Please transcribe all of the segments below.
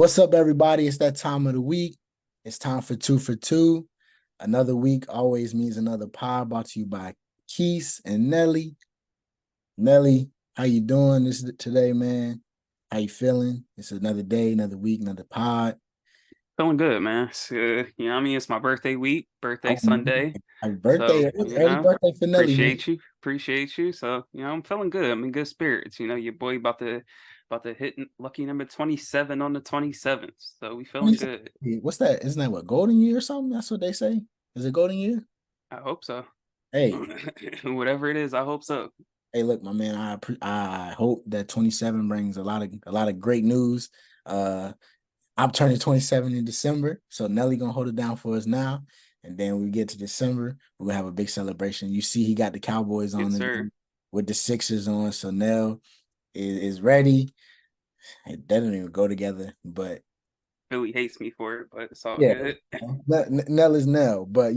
What's up, everybody? It's that time of the week. It's time for two for two. Another week always means another pod brought to you by Quis and Nelly. Nelly, how you doing today, man? How you feeling? It's another day, another week, another pod. Feeling good, man. It's my birthday week, birthday Oh, man. Sunday. Happy So, birthday. Early birthday for Nelly, man. appreciate you. So, I'm feeling good. I'm in good spirits. Your boy about to hit lucky number 27 on the 27th. So we feeling 27. good. What's that? Isn't that what, golden year or something? That's what they say. Is it golden year? I hope so. Hey, Whatever it is, I hope so. Hey, look, my man. I hope that 27 brings a lot of great news. Uh, I'm turning 27 in December, so Nelly gonna hold it down for us now, and then we get to December, we're gonna have a big celebration. You see, he got the Cowboys Yes, on sir. again with the Sixers on, so Nell is ready. That don't even go together, but Philly hates me for it, but it's all yeah, good. Nell is Nell. But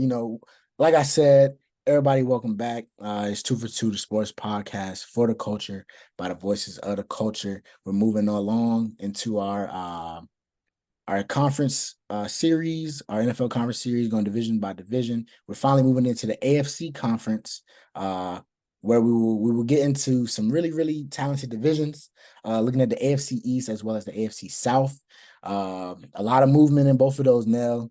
like I said, everybody, welcome back. It's two for two, the sports podcast for the culture by the voices of the culture. We're moving along into our conference series, our NFL conference series, going division by division. We're finally moving into the AFC conference, where we will get into some really really talented divisions. Looking at the AFC East as well as the AFC South. A lot of movement in both of those. Nell,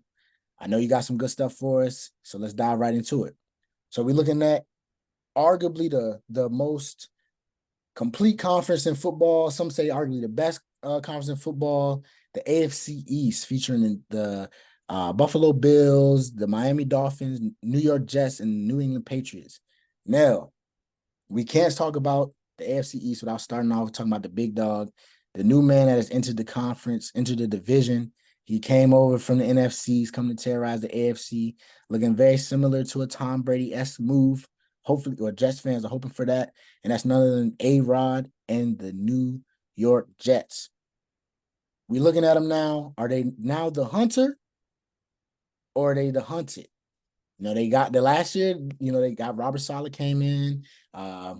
I know you got some good stuff for us, so let's dive right into it. So we're looking at arguably the most complete conference in football. Some say arguably the best conference in football, the AFC East, featuring the Buffalo Bills, the Miami Dolphins, New York Jets, and New England Patriots. Now, we can't talk about the AFC East without starting off talking about the big dog, the new man that has entered the conference, entered the division. He came over from the NFCs, coming to terrorize the AFC, looking very similar to a Tom Brady-esque move. Hopefully, or Jets fans are hoping for that. And that's none other than A-Rod and the New York Jets. We looking at them now. Are they now the hunter or are they the hunted? They got the last year, they got Robert Saleh came in. Uh,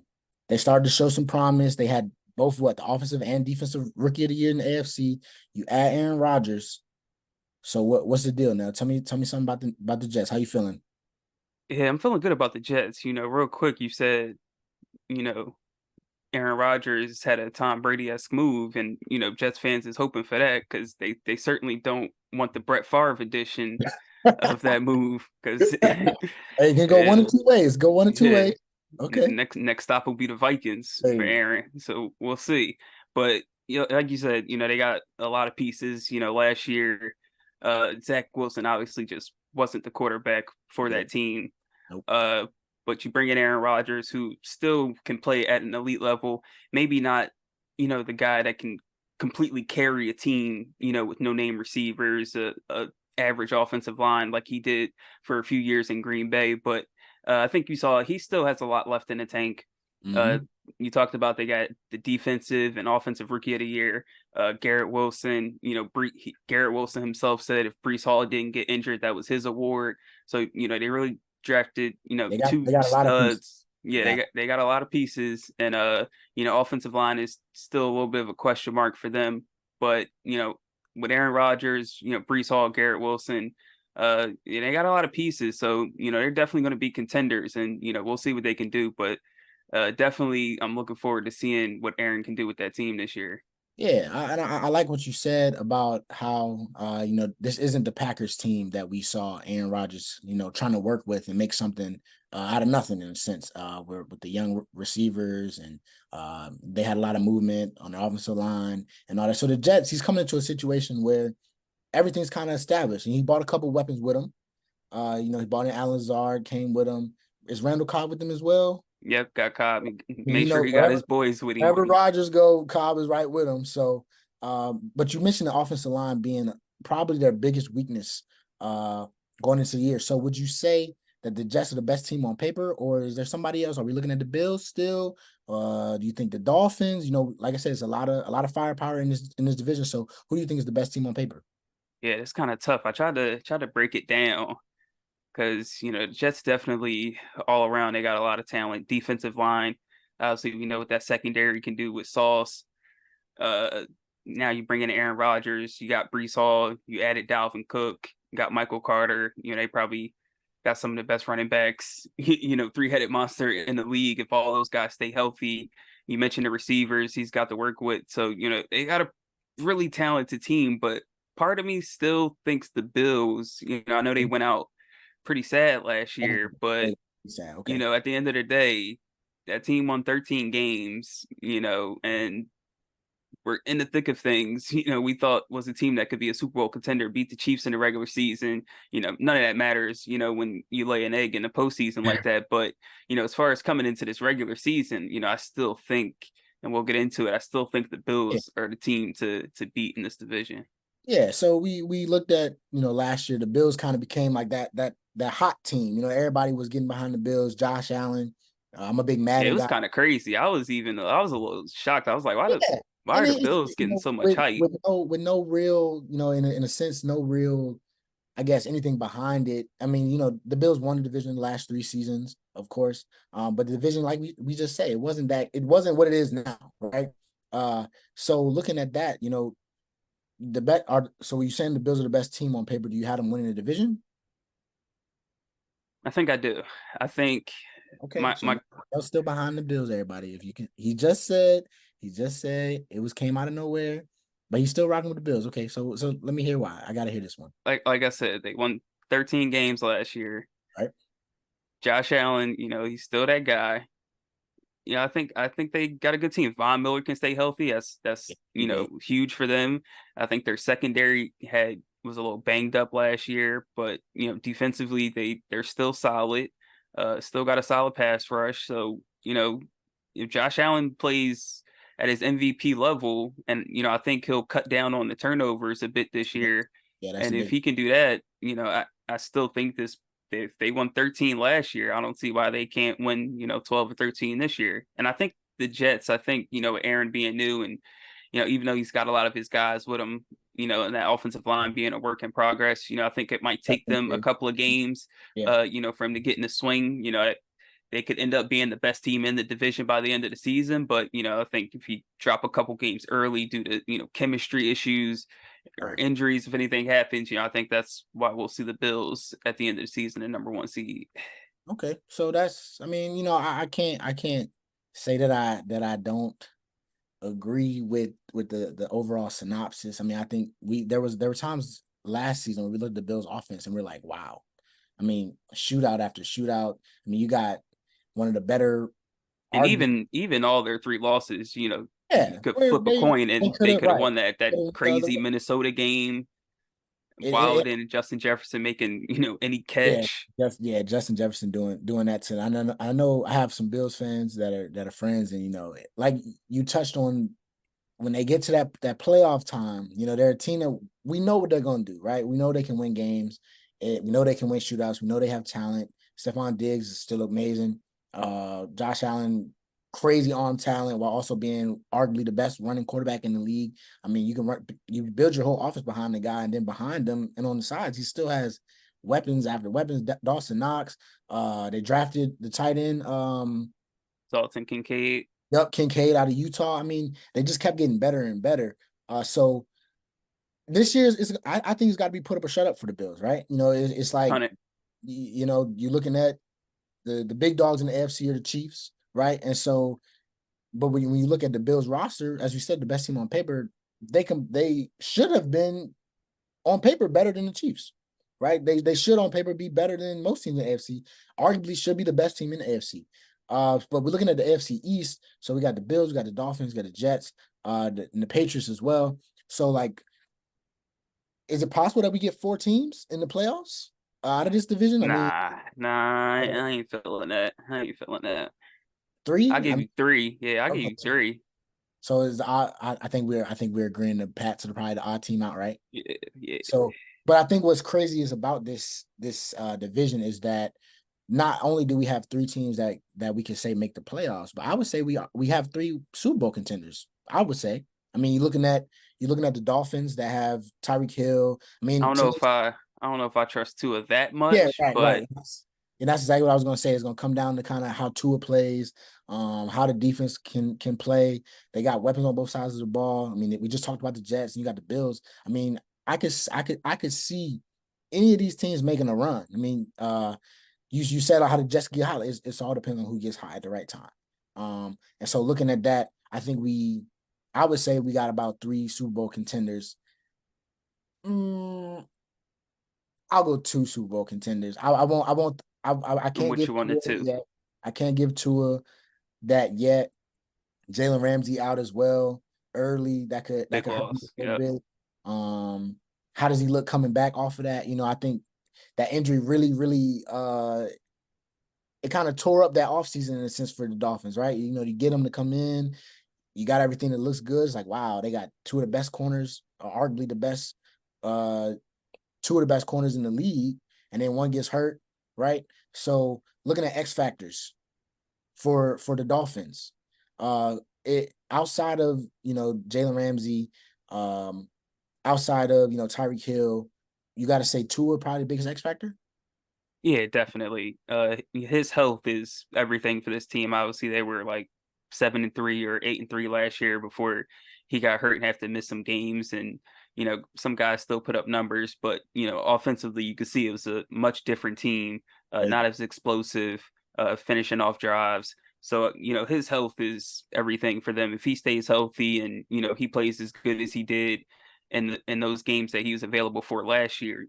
they started to show some promise. They had both the offensive and defensive rookie of the year in the AFC. You add Aaron Rodgers. So what's the deal now? Tell me something about the Jets. How you feeling? Yeah, I'm feeling good about the Jets. Real quick, you said, you know, Aaron Rodgers had a Tom Brady-esque move, and Jets fans is hoping for that because they certainly don't want the Brett Favre edition of that move because Hey, you can go one yeah, of two ways. Go one of two yeah. ways. Okay. Next stop will be the Vikings for Hey, Aaron, so we'll see. But like you said, they got a lot of pieces. Last year, Zach Wilson obviously just wasn't the quarterback for yeah, that team. nope. Uh, but you bring in Aaron Rodgers, who still can play at an elite level. Maybe not, the guy that can completely carry a team, with no name receivers, a average offensive line like he did for a few years in Green Bay. But I think you saw he still has a lot left in the tank. Uh, Mm-hmm. you talked about they got the defensive and offensive rookie of the year, Garrett Wilson. Garrett Wilson himself said if Brees Hall didn't get injured, that was his award. So they really drafted, They two got a lot of pieces. studs. They Yeah, got they got a lot of pieces, and offensive line is still a little bit of a question mark for them. But with Aaron Rodgers, Brees Hall, Garrett Wilson, yeah, they got a lot of pieces. So they're definitely going to be contenders, and we'll see what they can do. But definitely, I'm looking forward to seeing what Aaron can do with that team this year. Yeah, I like what you said about how this isn't the Packers team that we saw Aaron Rodgers trying to work with and make something out of nothing in a sense. With the young receivers and they had a lot of movement on the offensive line and all that. So the Jets, he's coming into a situation where everything's kind of established, and he bought a couple weapons with him. He bought in Alan Lazard, came with him. Is Randall Cobb with him as well? Yep, got caught. And Made sure he got his boys with him. wherever Rodgers go, Cobb is right with him. So, but you mentioned the offensive line being probably their biggest weakness going into the year. So, would you say that the Jets are the best team on paper, or is there somebody else? Are we looking at the Bills still? Do you think the Dolphins? Like I said, it's a lot of firepower in this division. So, who do you think is the best team on paper? Yeah, it's kind of tough. I tried to break it down because the Jets definitely all around they got a lot of talent. Defensive line, obviously we know what that secondary can do with Sauce. now you bring in Aaron Rodgers, you got Brees Hall, you added Dalvin Cook, you got Michael Carter. They probably got some of the best running backs, three-headed monster in the league if all those guys stay healthy. You mentioned the receivers he's got to work with. So, they got a really talented team, but part of me still thinks the Bills, I know they went out pretty sad last year, but Sad. Okay. at the end of the day, that team won 13 games, and we're in the thick of things. We thought was a team that could be a Super Bowl contender, beat the Chiefs in the regular season. None of that matters, when you lay an egg in the postseason like that. But, as far as coming into this regular season, I still think, and we'll get into it, I still think the Bills are the team to beat in this division. Yeah, so we looked at, last year the Bills kind of became like that hot team. Everybody was getting behind the Bills. Josh Allen. I'm a big Yeah, it Madden was guy. kind of crazy. I was a little shocked. I was like, Yeah. why And are the Bills getting so much hype? with no real, in a sense, no real, I guess, anything behind it. I mean, the Bills won the division the last 3 seasons, of course. But the division, like we just say, it wasn't what it is now, right? So looking at that, the bet are so you're saying the Bills are the best team on paper. Do you have them winning the division? I think I do. I think Okay, so my I'm still behind the Bills, everybody. If you can, he just said it was came out of nowhere, but he's still rocking with the Bills. Okay, so let me hear why. I gotta hear this one. like I said, they won 13 games last year. Right? Josh Allen, he's still that guy. I think they got a good team. Von Miller can stay healthy. That's Yeah, huge for them. I think their secondary was a little banged up last year, but defensively they're still solid. Still got a solid pass rush. So if Josh Allen plays at his MVP level, and I think he'll cut down on the turnovers a bit this year. yeah, that's a And if big. he can do that, I still think this if they won 13 last year, I don't see why they can't win, 12 or 13 this year. And I think the Jets, Aaron being new and, even though he's got a lot of his guys with him, and that offensive line being a work in progress, I think it might take them a couple of games, Yeah, for him to get in the swing. They could end up being the best team in the division by the end of the season. But, I think if you drop a couple games early due to, chemistry issues or right. injuries, if anything happens, I think that's why we'll see the Bills at the end of the season in number 1 seed. Okay, so I mean, I can't say that I don't agree with the overall synopsis. I mean, I think there were times last season when we looked at the Bills offense and we're like, wow. I mean, shootout after shootout. I mean, you got one of the better And arguably. even all their 3 losses, Yeah, you could where flip a coin they and could they have could have right. won that The other crazy way. Minnesota game. It, Wilden and Justin Jefferson making, any yeah, catch. Justin Jefferson doing that too. I know I have some Bills fans that are friends, and like you touched on when they get to that playoff time, they're a team that we know what they're gonna do, right? We know they can win games. We know they can win shootouts. We know they have talent. Stephon Diggs is still amazing. Josh Allen, crazy arm talent while also being arguably the best running quarterback in the league. I mean, you build your whole offense behind the guy, and then behind them and on the sides, he still has weapons after weapons. Dawson Knox. They drafted the tight end. Dalton Kincaid. Yep, Kincaid out of Utah. I mean, they just kept getting better and better. So this year I think it's got to be put up or shut up for the Bills, right? It's like Hunt it. you're looking at the big dogs in the AFC are the Chiefs, right? And so, but when you look at the Bills roster, as you said, the best team on paper, they should have been on paper better than the Chiefs, right? They should on paper be better than most teams in the AFC. Arguably, should be the best team in the AFC. But we're looking at the AFC East, so we got the Bills, we got the Dolphins, we got the Jets, and the Patriots as well. So, like, is it possible that we get 4 teams in the playoffs out of this division? I mean, Nah, I ain't feeling that. I ain't feeling that. 3. I'll give you 3. Yeah, I'll give you Okay. 3. So I think we're agreeing to Pat to probably the odd team out, right? Yeah, yeah. So, but I think what's crazy is about this division is that not only do we have 3 teams that we can say make the playoffs, but I would say we have 3 Super Bowl contenders. I would say. I mean, you're looking at the Dolphins that have Tyreek Hill. I I mean, don't know if I don't know if I trust Tua that yeah, much, right, but right. And that's exactly what I was going to say. It's going to come down to kind of how Tua plays, how the defense can play. They got weapons on both sides of the ball. I mean, we just talked about the Jets, and you got the Bills. I mean, I could see any of these teams making a run. I mean, you said how the Jets get hot. It's all depends on who gets hot at the right time. And so looking at that, I would say we got about 3 Super Bowl contenders. Mm, I'll go 2 Super Bowl contenders. I And can't which give you wanted Tua to. yet. I can't give Tua that yet. Jalen Ramsey out as well early. That Big could hurt him loss. a little Yep. bit. How does he look coming back off of that? I think that injury really, really it kind of tore up that offseason in a sense for the Dolphins, right? You get them to come in, you got everything that looks good. It's like, wow, they got 2 of the best corners, or arguably the best, uh, 2 of the best corners in the league, and then one gets hurt, right? So looking at X factors for the Dolphins, it outside of Jalen Ramsey, um, outside of Tyreek Hill, you got to say Tua probably the biggest X factor. Yeah, definitely. His health is everything for this team. Obviously, they were like 7-3 or 8-3 last year before he got hurt and had to miss some games. And some guys still put up numbers, but offensively, you could see it was a much different team, not as explosive, finishing off drives. So his health is everything for them. If he stays healthy and he plays as good as he did in those games that he was available for last year,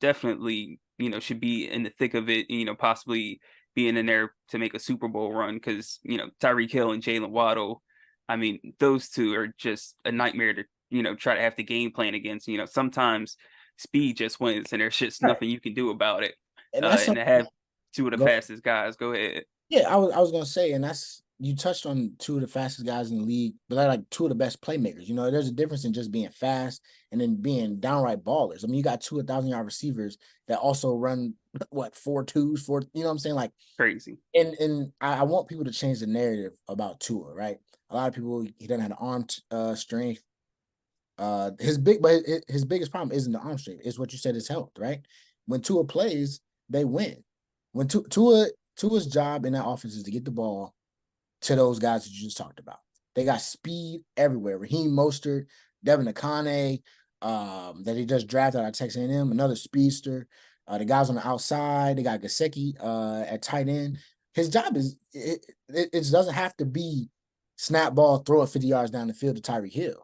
definitely should be in the thick of it, possibly being in there to make a Super Bowl run, because Tyreek Hill and Jalen Waddle, I mean, those two are just a nightmare to try to have the game plan against. Sometimes speed just wins and there's just Right. nothing you can do about it. And that's And to something. have 2 of the Go fastest guys, go ahead. Yeah, I was gonna say, and that's you touched on 2 of the fastest guys in the league, but they're like 2 of the best playmakers. There's a difference in just being fast and then being downright ballers. I mean, you got 2 1,000-yard receivers that also run what 4.2s, 4. You know what I'm saying? Like, Crazy. and I want people to change the narrative about Tua, right? A lot of people, he doesn't have the arm strength. His biggest problem isn't the arm strength. It's what you said, his health, right? When Tua plays, they win. When Tua's job in that offense is to get the ball to those guys that you just talked about. They got speed everywhere. Raheem Mostert, Devin Akane, that he just drafted out of Texas A&M, another speedster. The guys on the outside, they got Gasecki at tight end. His job is it doesn't have to be snap ball, throw it 50 yards down the field to Tyreek Hill.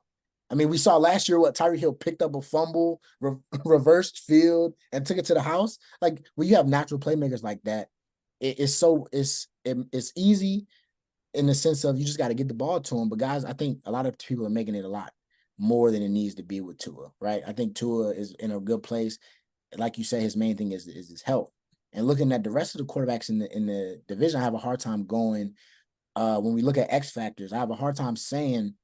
I mean, we saw last year what Tyreek Hill picked up a fumble, reversed field, and took it to the house. Like, when you have natural playmakers like that, it's easy in the sense of you just got to get the ball to him. But guys, I think a lot of people are making it a lot more than it needs to be with Tua, right? I think Tua is in a good place. Like you say, his main thing is his health. And looking at the rest of the quarterbacks in the division, I have a hard time going. When we look at X factors, I have a hard time saying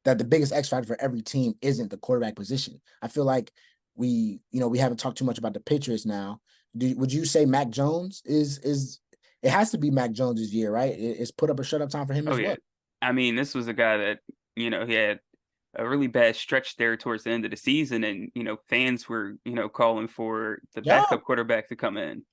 that the biggest X factor for every team isn't the quarterback position. I feel like we haven't talked too much about the Patriots now. Would you say Mac Jones is it has to be Mac Jones's year, right? It's put up or shut up time for him Oh as yeah. well. I mean, this was a guy that, he had a really bad stretch there towards the end of the season, and fans were, calling for the Yeah. backup quarterback to come in.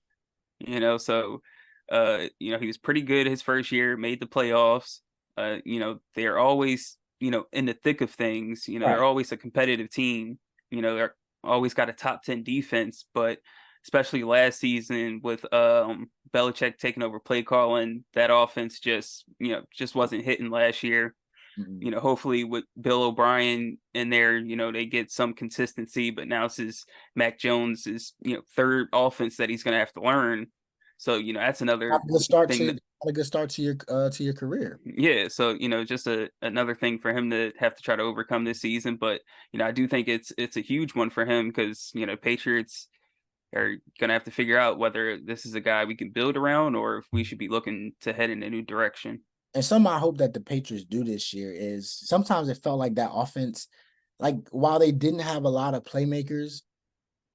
So he was pretty good his first year, made the playoffs. They're always, in the thick of things. They're Right. always a competitive team. They're always got a top 10 defense, but especially last season with Belichick taking over play calling, that offense just wasn't hitting last year. Mhm. Hopefully with Bill O'Brien in there, they get some consistency, but now this is Mac Jones' third offense that he's going to have to learn. So, that's Not another a good start thing to that, not a good start to your career. yeah. So, just another thing for him to have to try to overcome this season. But, I do think it's a huge one for him because, Patriots are going to have to figure out whether this is a guy we can build around or if we should be looking to head in a new direction. And something I hope that the Patriots do this year is sometimes it felt like that offense, like while they didn't have a lot of playmakers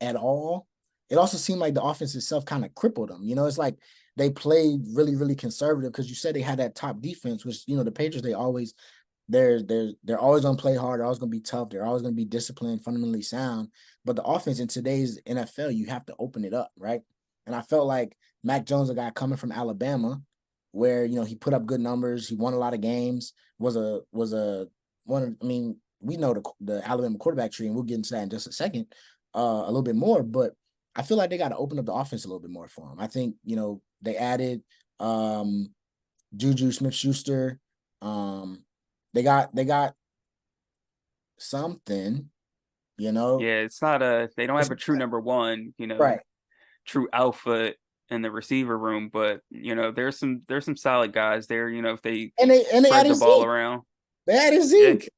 at all, it also seemed like the offense itself kind of crippled them. It's like they played really, really conservative because you said they had that top defense, which the Patriots they're always gonna play hard, they're always gonna be tough, they're always gonna be disciplined, fundamentally sound. But the offense in today's NFL, you have to open it up, right? And I felt like Mac Jones, a guy coming from Alabama, where he put up good numbers, he won a lot of games, was a one of, I mean, we know the Alabama quarterback tree, and we'll get into that in just a second, a little bit more, but I feel like they got to open up the offense a little bit more for him. I think, they added Juju Smith-Schuster. They got something, Yeah, it's not they don't it's have a true number one, right. true alpha in the receiver room, but there's some solid guys there, if they And they spread added the ball Zeke. around. They added Yeah, Zeke.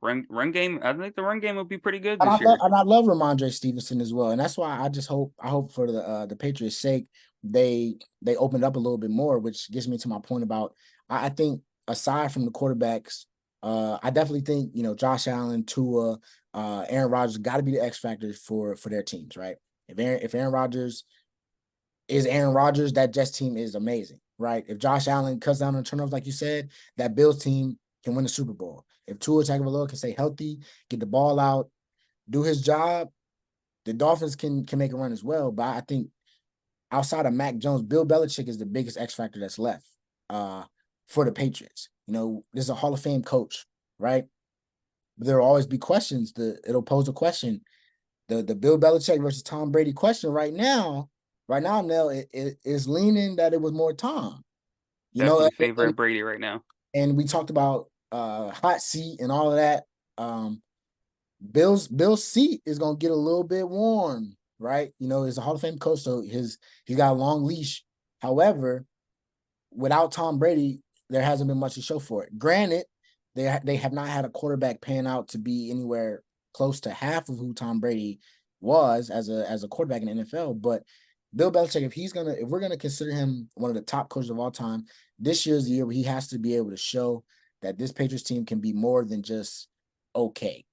run game. I think the run game will be pretty good And I this love year. and I love Ramondre Stevenson as well. And that's why I hope for the Patriots' sake they opened up a little bit more, which gets me to my point about I think aside from the quarterbacks, I definitely think Josh Allen, Tua, Aaron Rodgers got to be the X factors for their teams, right? If Aaron Rodgers is Aaron Rodgers, that Jets team is amazing, right? If Josh Allen cuts down on turnovers, like you said, that Bills team can win the Super Bowl. If Tua Tagovailoa can stay healthy, get the ball out, do his job, the Dolphins can make a run as well. But I think outside of Mac Jones, Bill Belichick is the biggest X factor that's left for the Patriots. This is a Hall of Fame coach, right? But there will always be questions. It'll pose a question. The Bill Belichick versus Tom Brady question right now, Nell, it is leaning that it was more Tom. You know, Definitely and, favoring Brady right now. and we talked about hot seat and all of that. Bill's seat is gonna get a little bit warm, right? He's a Hall of Fame coach, so he's got a long leash. However, without Tom Brady, there hasn't been much to show for it. Granted, they have not had a quarterback pan out to be anywhere close to half of who Tom Brady was as a quarterback in the NFL. But Bill Belichick, if we're gonna consider him one of the top coaches of all time, this year's the year where he has to be able to show that this Patriots team can be more than just okay.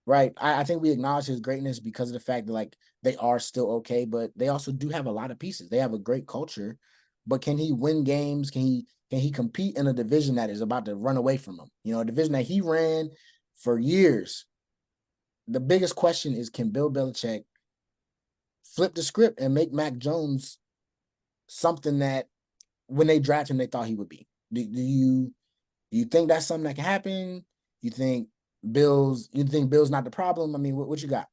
Right. I think we acknowledge his greatness because of the fact that they are still okay, but they also do have a lot of pieces. They have a great culture, but can he win games? Can he compete in a division that is about to run away from him? A division that he ran for years. The biggest question is, can Bill Belichick flip the script and make Mac Jones something that when they draft him they thought he would be? Do you think that's something that can happen? You think Bill's not the problem? I mean, what you got?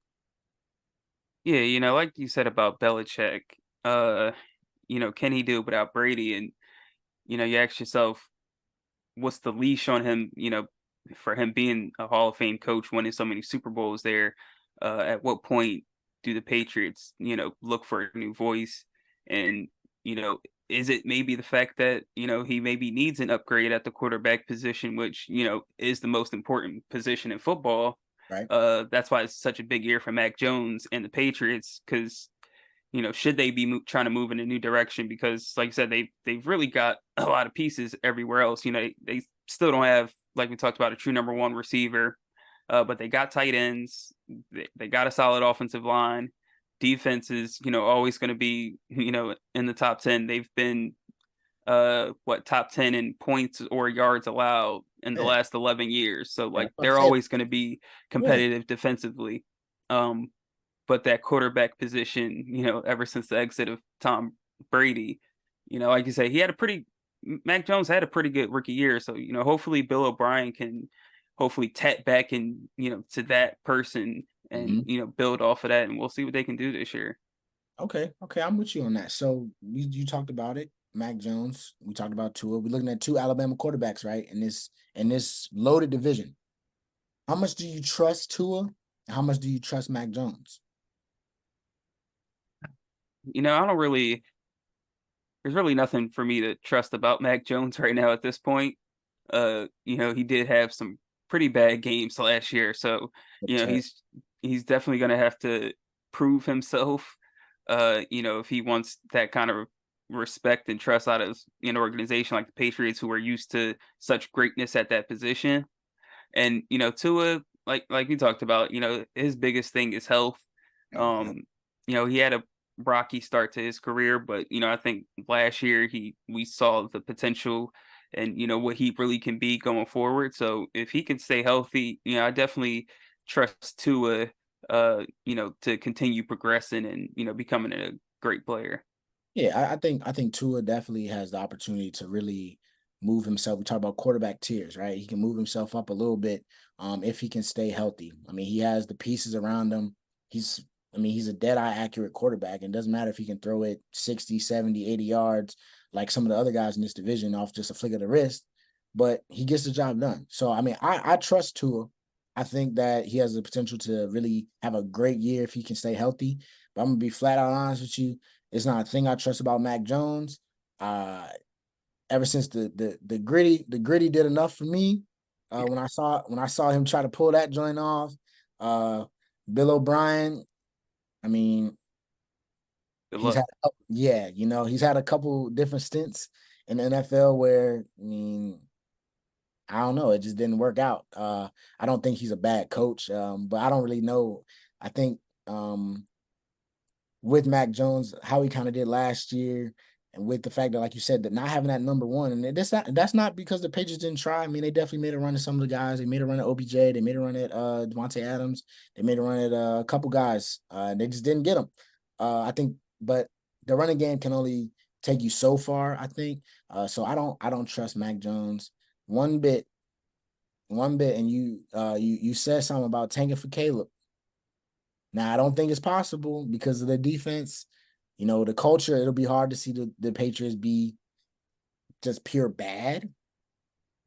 Yeah, like you said about Belichick, uh, can he do it without Brady? And you ask yourself, what's the leash on him? For him being a Hall of Fame coach, winning so many Super Bowls there. At what point do the Patriots, look for a new voice? And you know, is it maybe the fact that he maybe needs an upgrade at the quarterback position, which is the most important position in football? Right. That's why it's such a big year for Mac Jones and the Patriots, because should they be trying to move in a new direction? Because, like I said, they've really got a lot of pieces everywhere else. They still don't have, like we talked about, a true number one receiver, but they got tight ends. They got a solid offensive line. Defense is, always going to be, in the top 10. They've been, top 10 in points or yards allowed in the Yeah. last 11 years. So, Yeah. like, I'm they're saying, always going to be yeah. competitive defensively. Um, but that quarterback position, ever since the exit of Tom Brady, like you say, Mac Jones had a pretty good rookie year. So, hopefully Bill O'Brien can hopefully tap back and, to that person and, Mhm. build off of that. And we'll see what they can do this year. Okay, I'm with you on that. So you talked about it, Mac Jones. We talked about Tua. We're looking at two Alabama quarterbacks, right? In this loaded division. How much do you trust Tua? And how much do you trust Mac Jones? I don't really, there's really nothing for me to trust about Mac Jones right now at this point. He did have some pretty bad games last year, so he's definitely gonna have to prove himself. If he wants that kind of respect and trust out of an organization like the Patriots, who are used to such greatness at that position. And Tua, like we talked about, his biggest thing is health. Mhm. Um, he had a rocky start to his career, but I think last year we saw the potential and what he really can be going forward. So if he can stay healthy, I definitely trust Tua to continue progressing and becoming a great player. Yeah, I think Tua definitely has the opportunity to really move himself. We talk about quarterback tiers, right? He can move himself up a little bit if he can stay healthy. I mean, he has the pieces around him. He's he's a dead-eye accurate quarterback, and it doesn't matter if he can throw it 60, 70, 80 yards like some of the other guys in this division off just a flick of the wrist, but he gets the job done. So, I mean, I trust Tua. I think that he has the potential to really have a great year if he can stay healthy. But I'm gonna be flat out honest with you, it's not a thing I trust about Mac Jones. Uh, ever since the gritty did enough for me. When I saw him try to pull that joint off, uh, Bill O'Brien. I mean, Good he's luck. had he's had a couple different stints in the NFL where I don't know, it just didn't work out. I don't think he's a bad coach, but I don't really know. I think with Mac Jones, how he kind of did last year, and with the fact that, like you said, that not having that number one, and that's not because the Patriots didn't try. I mean, they definitely made a run at some of the guys. They made a run at OBJ. They made a run at Devontae Adams. They made a run at a couple guys. They just didn't get them. I think, but the running game can only take you so far. I think. So I don't trust Mac Jones one bit. One bit, and you said something about tanking for Caleb. Now, I don't think it's possible because of the defense. The culture, it'll be hard to see the Patriots be just pure bad.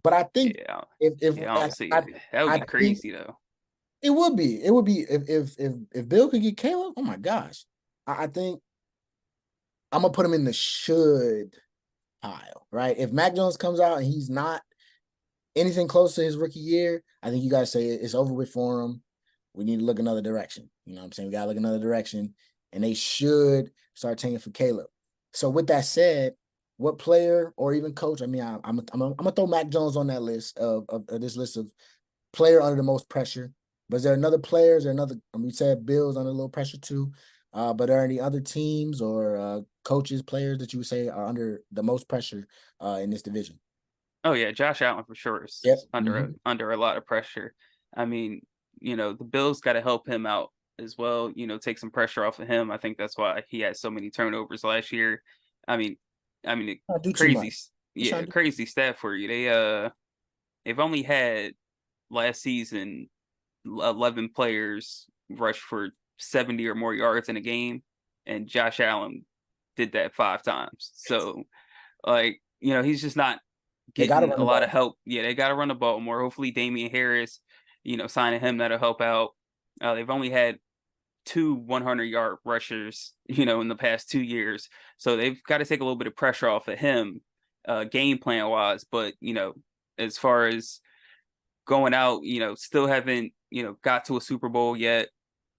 But I think Yeah, if yeah, I don't see I, it. That would I be think crazy though. it would be if Bill could get Caleb, oh my gosh. I think I'm gonna put him in the should pile, right? If Mac Jones comes out and he's not anything close to his rookie year, I think you guys say it's over with for him. We need to look another direction. You know what I'm saying? We got to look another direction, and they should start tanking for Caleb. So, with that said, what player or even coach? I mean, I'm gonna throw Mac Jones on that list of this list of player under the most pressure. But is there another player? Is there another? We said Bills under a little pressure too. But are there any other teams or coaches, players that you would say are under the most pressure in this division? Oh yeah, Josh Allen for sure Yep. is under a lot of pressure. I mean, the Bills got to help him out as well. Take some pressure off of him. I think that's why he had so many turnovers last year. I mean, Not do too crazy, much. Just trying to do. crazy stat for you. They've only had last season 11 players rush for 70 or more yards in a game, and Josh Allen did that 5 times. So he's just not They got to getting run a the lot of ball. help. Yeah, they got to run the ball more. Hopefully, Damian Harris, signing him that'll help out. They've only had two 100-yard rushers, in the past 2 years, so they've got to take a little bit of pressure off of him, game plan wise. But as far as going out, still haven't got to a Super Bowl yet.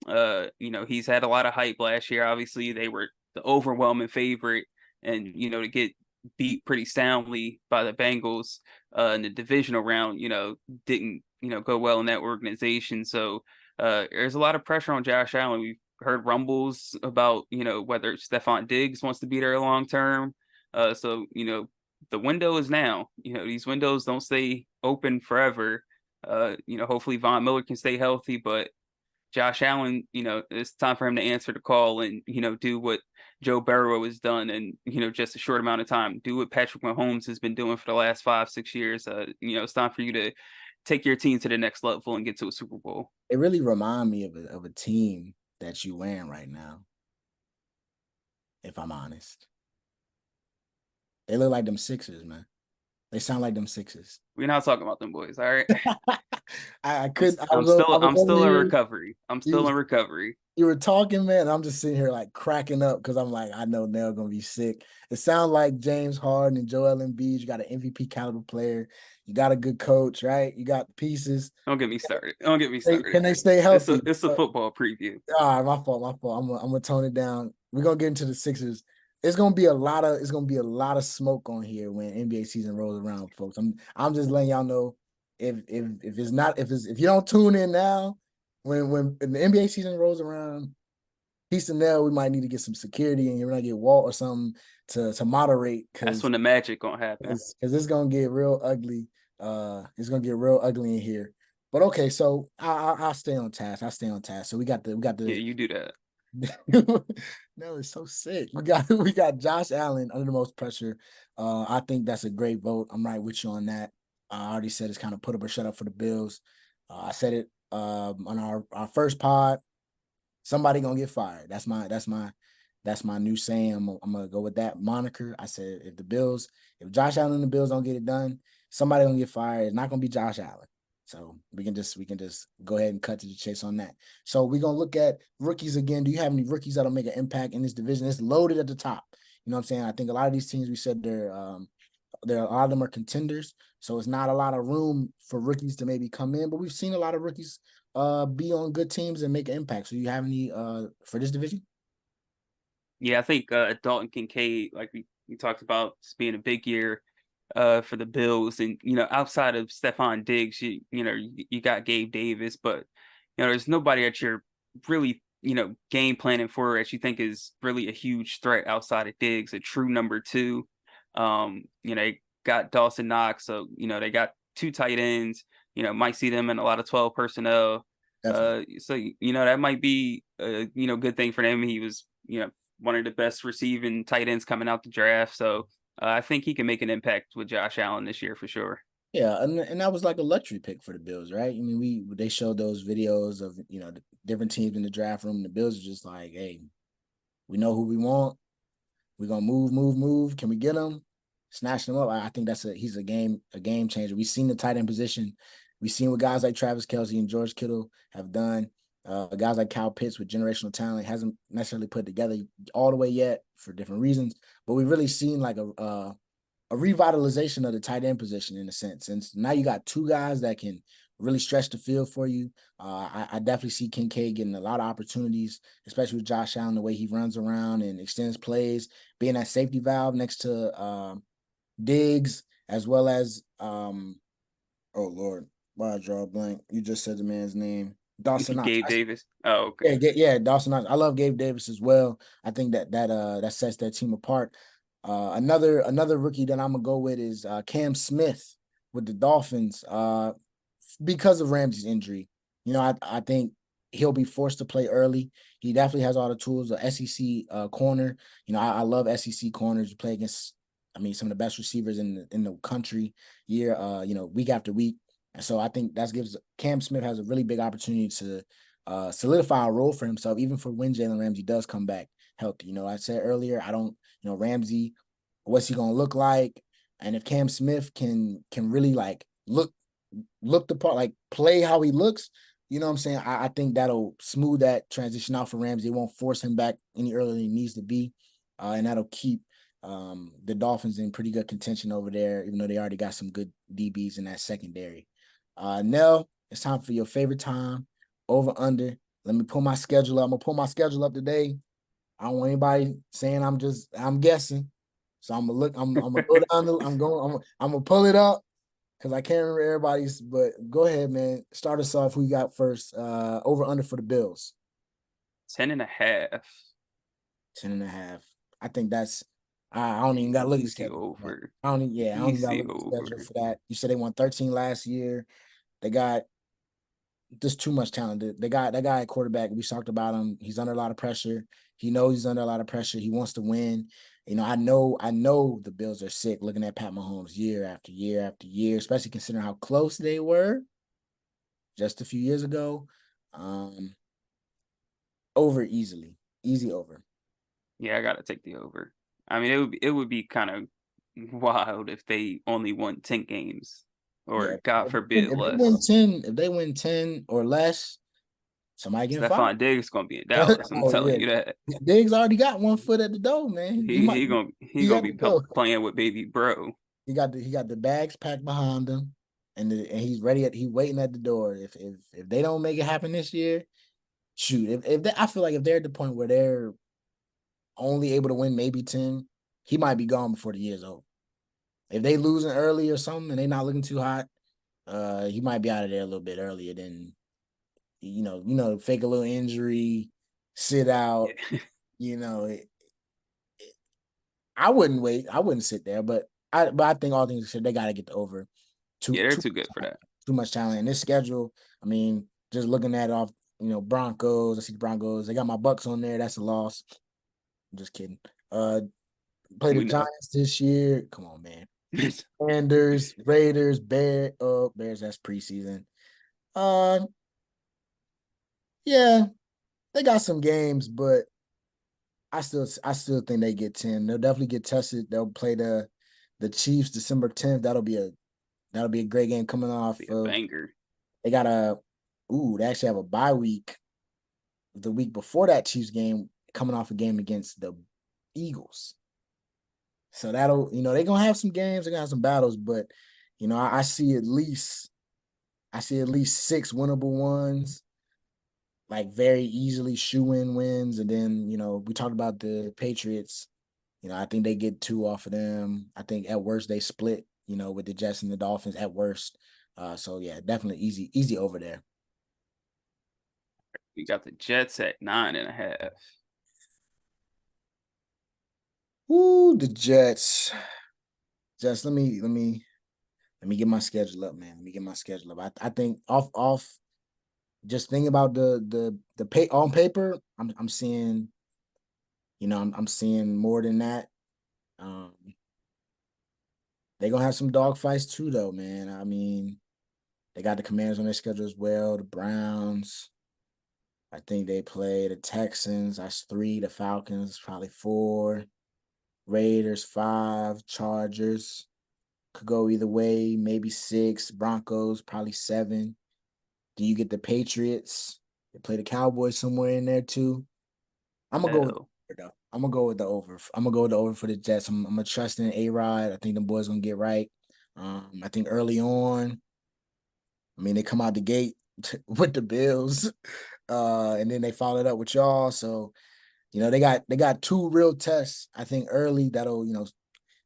He's had a lot of hype last year. Obviously, they were the overwhelming favorite, and to get beat pretty soundly by the Bengals in the divisional round, didn't go well in that organization. So there's a lot of pressure on Josh Allen. We've heard rumbles about whether Stephon Diggs wants to be there long term. So the window is now. These windows don't stay open forever. Hopefully Von Miller can stay healthy, but Josh Allen, it's time for him to answer the call and, do what Joe Burrow has done in, just a short amount of time. Do what Patrick Mahomes has been doing for the last 5, 6 years. It's time for you to take your team to the next level and get to a Super Bowl. It really remind me of a team that you wearing right now, if I'm honest. They look like them Sixers, man. They sound like them Sixers. We're not talking about them boys, all right? I I'm could I I'm was I still was I'm over still in here. recovery. I'm You still in recovery. you were talking, man. I'm just sitting here like cracking up because I'm like, I know Nell gonna be sick. It sounds like James Harden and Joel Embiid. You got an MVP caliber player. You got a good coach, right? You got pieces. Don't get me started. Don't get me Can started. they stay It's a healthy? it's a football preview. All right, my fault, my fault. I'm gonna tone it down. We're gonna get into the Sixers. It's gonna be a lot of smoke on here when NBA season rolls around, folks. I'm just letting y'all know if you don't tune in now, when the NBA season rolls around, Quis and Nelly, we might need to get some security and you're gonna get Walt or something to moderate That's because when the magic gonna happen. it's gonna get real ugly. It's gonna get real ugly in here. But okay, so I'll stay on task. I'll stay on task. So we got Yeah, the you do that. No, it's so sick. We got Josh Allen under the most pressure. I think that's a great vote. I'm right with you on that. I already said it's kind of put up or shut up for the Bills. I said it on our first pod. Somebody gonna get fired. That's my new saying. I'm gonna go with that moniker. I said if Josh Allen and the Bills don't get it done, somebody gonna get fired. It's not gonna be Josh Allen. So we can just go ahead and cut to the chase on that. So we're gonna look at rookies again. Do you have any rookies that'll make an impact in this division? It's loaded at the top. You know what I'm saying? I think a lot of these teams we said there a lot of them are contenders, so it's not a lot of room for rookies to maybe come in. But we've seen a lot of rookies be on good teams and make an impact. So you have any for this division? Yeah, I think Dalton Kincaid, like we talked about, this being a big year for the Bills, and outside of Stephon Diggs, you got Gabe Davis, but there's nobody that you're really game planning for that you think is really a huge threat outside of Diggs, a true number two. They got Dawson Knox, so they got two tight ends. Might see them in a lot of 12 personnel. Definitely. So that might be a good thing for them. He was one of the best receiving tight ends coming out the draft. So I think he can make an impact with Josh Allen this year for sure. Yeah, and that was like a luxury pick for the Bills, right? I mean, they showed those videos of the different teams in the draft room. The Bills are just like, hey, we know who we want. We're gonna move. Can we get him? Snatch him up. I think he's a game changer. We've seen the tight end position. We've seen what guys like Travis Kelce and George Kittle have done. Guys like Kyle Pitts with generational talent hasn't necessarily put together all the way yet for different reasons, but we've really seen like a revitalization of the tight end position in a sense. And now you got two guys that can really stretch the field for you. I definitely see Kincaid getting a lot of opportunities, especially with Josh Allen, the way he runs around and extends plays, being that safety valve next to Diggs, as well as oh Lord, why I draw a blank? You just said the man's name. Dawson Knox. Gabe Davis. Oh, Yeah, okay. yeah, Dawson Knox. I love Gabe Davis as well. I think that sets that team apart. Another rookie that I'm gonna go with is Cam Smith with the Dolphins. Because of Ramsey's injury, I think he'll be forced to play early. He definitely has all the tools. The SEC corner. I love SEC corners. You play against, I mean, some of the best receivers in the country week after week. And so I think that gives Cam Smith has a really big opportunity to solidify a role for himself, even for when Jalen Ramsey does come back healthy. I said earlier, I don't, Ramsey, what's he gonna look like? And if Cam Smith can really like look the part, like play how he looks, you know what I'm saying? I think that'll smooth that transition out for Ramsey. It won't force him back any earlier than he needs to be. And that'll keep the Dolphins in pretty good contention over there, even though they already got some good DBs in that secondary. Nell, it's time for your favorite time. Over under. Let me pull my schedule up. I'm gonna pull my schedule up today. I don't want anybody saying I'm guessing. So I'm gonna look. I'm gonna go down. I'm gonna pull it up because I can't remember everybody's. But go ahead, man. Start us off. Who you got first? Over under for the Bills. 10.5. 10.5. I think that's. I don't even got to look at the Easy schedule. over. I don't even got to Easy look at the schedule over. for that. You said they won 13 last year. They got just too much talent. They got that guy at quarterback. We talked about him. He's under a lot of pressure. He knows he's under a lot of pressure. He wants to win. I know the Bills are sick looking at Pat Mahomes year after year after year, especially considering how close they were just a few years ago. Over easily. Easy over. Yeah, I gotta take the over. I mean, it would be kind of wild if they only won 10 games, Yeah. or God forbid If they win less. 10, if they win 10 or less, somebody getting fired. Stephon Diggs gonna be in Dallas. I'm Oh telling yeah. you that. Diggs already got one foot at the door, man. He He might he gonna he he gonna got be to go. playing with baby bro. He got the bags packed behind him, and he's ready. He waiting at the door. If they don't make it happen this year, shoot. I feel like if they're at the point where they're only able to win maybe 10, he might be gone before the year's over. If they losing early or something and they not looking too hot, he might be out of there a little bit earlier than fake a little injury, sit out. Yeah, You know, I wouldn't wait. I wouldn't sit there, but I think all things said, they got to get the over. Too yeah, they're too too good for that. too much talent in this schedule. I mean, just looking at it off Broncos. I see the Broncos. They got my Bucks on there. That's a loss. I'm just kidding. Play the We know. Giants this year. Come on, man. Commanders, Raiders, Bears. Oh, Bears. That's preseason. Uh, yeah, they got some games, but I still think they get 10. They'll definitely get tested. They'll play the Chiefs December 10th. That'll be a great game coming off Be a of banger. they got they actually have a bye week the week before that Chiefs game, coming off a game against the Eagles. So they're gonna have some games, they're gonna have some battles, but I see at least six winnable ones, like very easily shoe-in wins. And then, we talked about the Patriots. I think they get two off of them. I think at worst they split, with the Jets and the Dolphins at worst. So yeah, definitely easy over there. We got the Jets at 9.5. Ooh, the Jets. Just let me get my schedule up, man. Let me get my schedule up. I think off just thinking about the pay on paper, I'm seeing, I'm seeing more than that. Um, they're gonna have some dog fights too, though, man. I mean, they got the Commanders on their schedule as well. The Browns. I think they play the Texans. That's 3. The Falcons probably 4. Raiders 5. Chargers could go either way. Maybe 6. Broncos probably 7. Do you get the Patriots? They play the Cowboys somewhere in there too. I'm gonna go with the Hell, over, though. I'm gonna go with the over. I'm gonna go with the over for the Jets. I'm gonna trust in A-Rod. I think the boys gonna get right. I think early on, I mean, they come out the gate with the Bills, and then they followed up with y'all. So they got two real tests. I think early that'll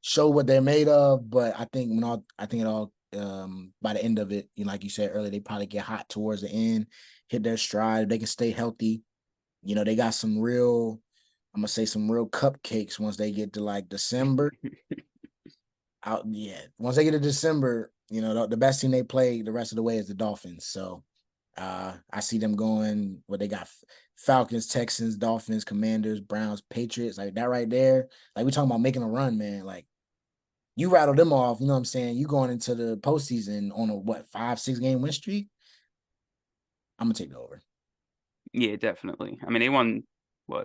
show what they're made of. But I think it all by the end of it, like you said earlier, they probably get hot towards the end, hit their stride. If they can stay healthy. They got some real, I'm gonna say some real cupcakes once they get to like December. Out, yeah. Once they get to December, the best team they play the rest of the way is the Dolphins. So I see them going what they got: Falcons, Texans, Dolphins, Commanders, Browns, Patriots, like that right there. Like we talking about making a run, man. Like you rattle them off, you know what I'm saying? You going into the postseason on a 5-6 game win streak? I'm gonna take the over. yeah, definitely. I mean, they won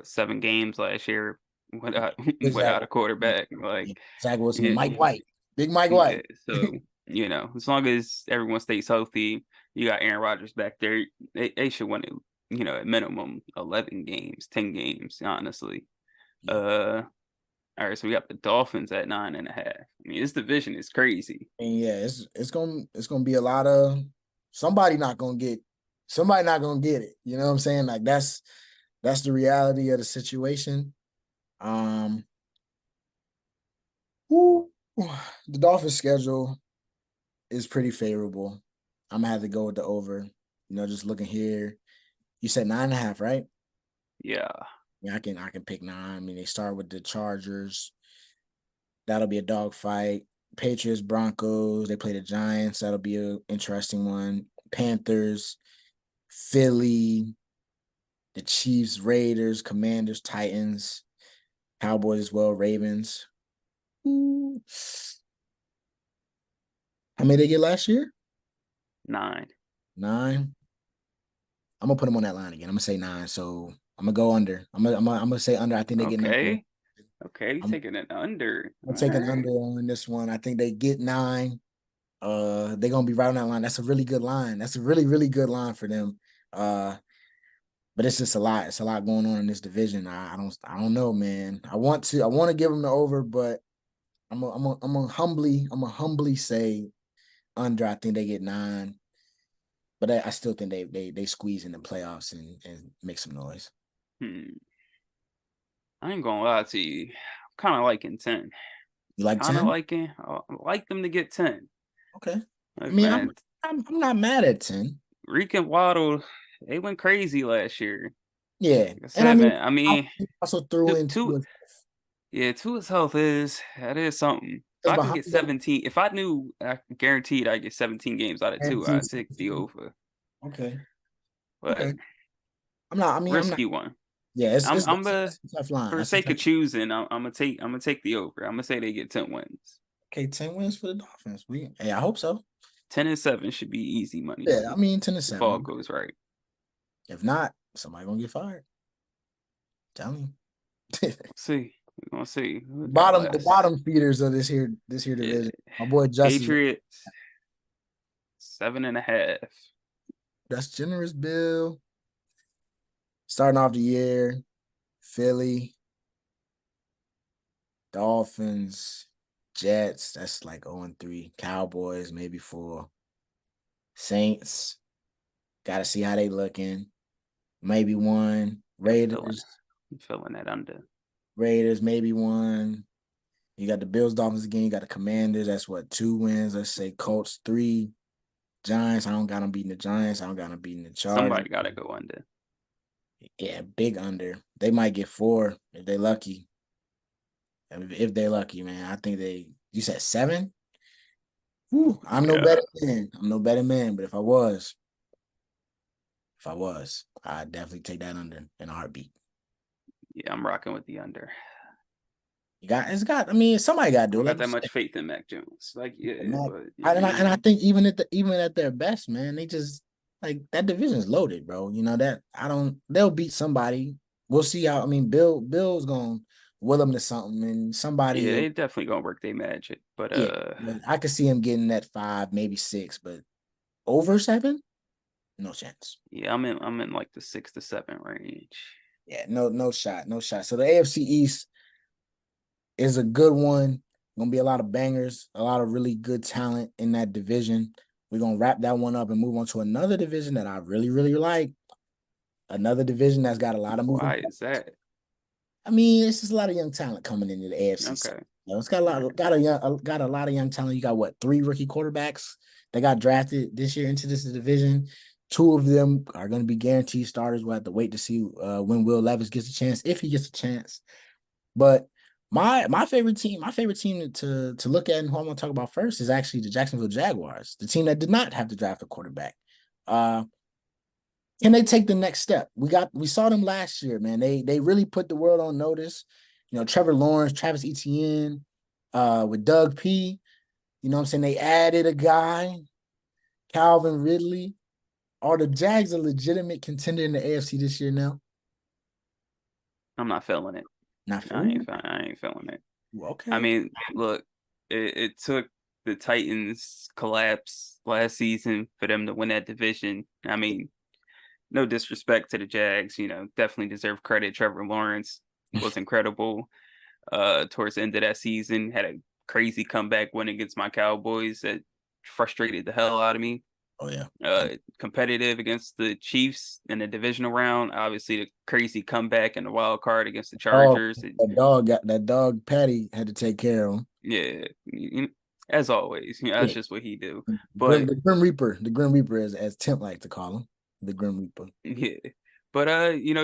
7 games last year without Zach, without a quarterback. yeah, Like, Zach Wilson and yeah, Mike White, big Mike yeah. White. So as long as everyone stays healthy, you got Aaron Rodgers back there. They should win it. At minimum 11 games, 10 games. Honestly. Yeah. All right. So we got the Dolphins at 9.5. I mean, this division is crazy. And yeah, it's gonna be a lot of somebody not gonna get it. You know what I'm saying? Like that's the reality of the situation. Um, whew, the Dolphins' schedule is pretty favorable. I'm gonna have to go with the over. Just looking here, you said 9.5, right? Yeah. Yeah, I can pick 9. I mean, they start with the Chargers. That'll be a dogfight. Patriots, Broncos. They play the Giants. That'll be an interesting one. Panthers, Philly, the Chiefs, Raiders, Commanders, Titans, Cowboys as well, Ravens. Ooh. How many they get last year? 9. 9. I'm gonna put them on that line again. I'm gonna say 9. So I'm gonna go under. I'm gonna say under. I think they get 9. Okay. Okay. I'm Taking it under. gonna All take an right. under on this one. I think they get 9. They're gonna be right on that line. That's a really good line. That's a really, really good line for them. Uh, but it's just a lot. It's a lot going on in this division. I don't know, man. I want to give them the over, but I'm gonna humbly say under. I think they get 9, but I still think they squeeze in the playoffs and make some noise. Hmm. I ain't gonna lie to you. I'm kind of liking 10. You like Kind of 10? liking. I like them to get 10. Okay. I Like, mean, I'm man, I'm, I'm not mad at 10. Reek and Waddle, they went crazy last year. Yeah, Like I and I said, mean, man. I I mean, also threw two, in two, yeah, two his health is something. If because I can behind get them, 17, if I knew I guaranteed I get 17 games out of two, and I'd take the over. okay, But okay. I'm not. I mean, I'm not. Risky one. Yeah, it's I'm that's a tough line. for the That's a sake tough. of choosing, I'm gonna take the over. I'm gonna say they get 10 wins. Okay, 10 wins for the Dolphins. Hey, I hope so. 10-7 should be easy money Yeah, I mean 10 to if all 7. goes right. If not, somebody gonna get fired. Tell me. See, we're gonna see. Who we got The last? bottom feeders of this here Yeah. division. My boy Justice. Patriots 7.5. That's generous, Bill. Starting off the year, Philly, Dolphins, Jets. That's like 0-3. Cowboys, maybe 4. Saints. Gotta see how they looking. Maybe 1. I'm feeling, Raiders. I'm feeling that under. Raiders, maybe 1. You got the Bills, Dolphins again. You got the Commanders. That's what, 2 wins. Let's say Colts 3. Giants. I don't got them beating the Giants. I don't got them beating the Chargers. Somebody gotta go under. Yeah, big under. They might get 4 if they're lucky. If they're lucky, man. I think they. You said 7. Whew, I'm no Yeah. better man. I'm no better man. But if I was, I'd definitely take that under in a heartbeat. Yeah, I'm rocking with the under. It's got. I mean, somebody got to I do don't it. got Like you that said. much faith in Mac Jones. Like, yeah, Mac. but And I think even at their best, man, they just like that division's loaded, bro. You know that I don't. They'll beat somebody. We'll see how. I mean, Bill's gonna will them to something, and somebody. yeah, they definitely gonna work their magic. But Yeah, but I could see him getting that 5, maybe 6, but over 7, no chance. yeah, I'm in like the 6 to 7 range. Yeah, no shot, no shot. So the AFC East is a good one. Gonna be a lot of bangers, a lot of really good talent in that division. We're gonna wrap that one up and move on to another division that I really, really like. Another division that's got a lot of moving Why parts. is that? I mean, it's just a lot of young talent coming into the AFC. Okay. You know, it's got a lot of young talent. You got what, 3 rookie quarterbacks that got drafted this year into this division. 2 of them are going to be guaranteed starters. We'll have to wait to see when Will Levis gets a chance, if he gets a chance. But my favorite team to look at and who I'm going to talk about first is actually the Jacksonville Jaguars, the team that did not have to draft a quarterback. Can they take the next step? We saw them last year, man. They really put the world on notice. You know, Trevor Lawrence, Travis Etienne, with Doug P. You know what I'm saying? They added a guy, Calvin Ridley. Are the Jags a legitimate contender in the AFC this year now? I'm not feeling it. Not I feeling ain't, I ain't feeling it. I okay. mean, look, it took the Titans collapse last season for them to win that division. I mean, no disrespect to the Jags, definitely deserve credit. Trevor Lawrence was incredible towards the end of that season, had a crazy comeback win against my Cowboys that frustrated the hell out of me. Oh yeah. Competitive against the Chiefs in the divisional round. Obviously, the crazy comeback and the wild card against the Oh, Chargers. that dog Patty had to take care of him. Yeah, as always, that's Yeah. just what he do. But The Grim Reaper, as Tim like to call him, the Grim Reaper. yeah, but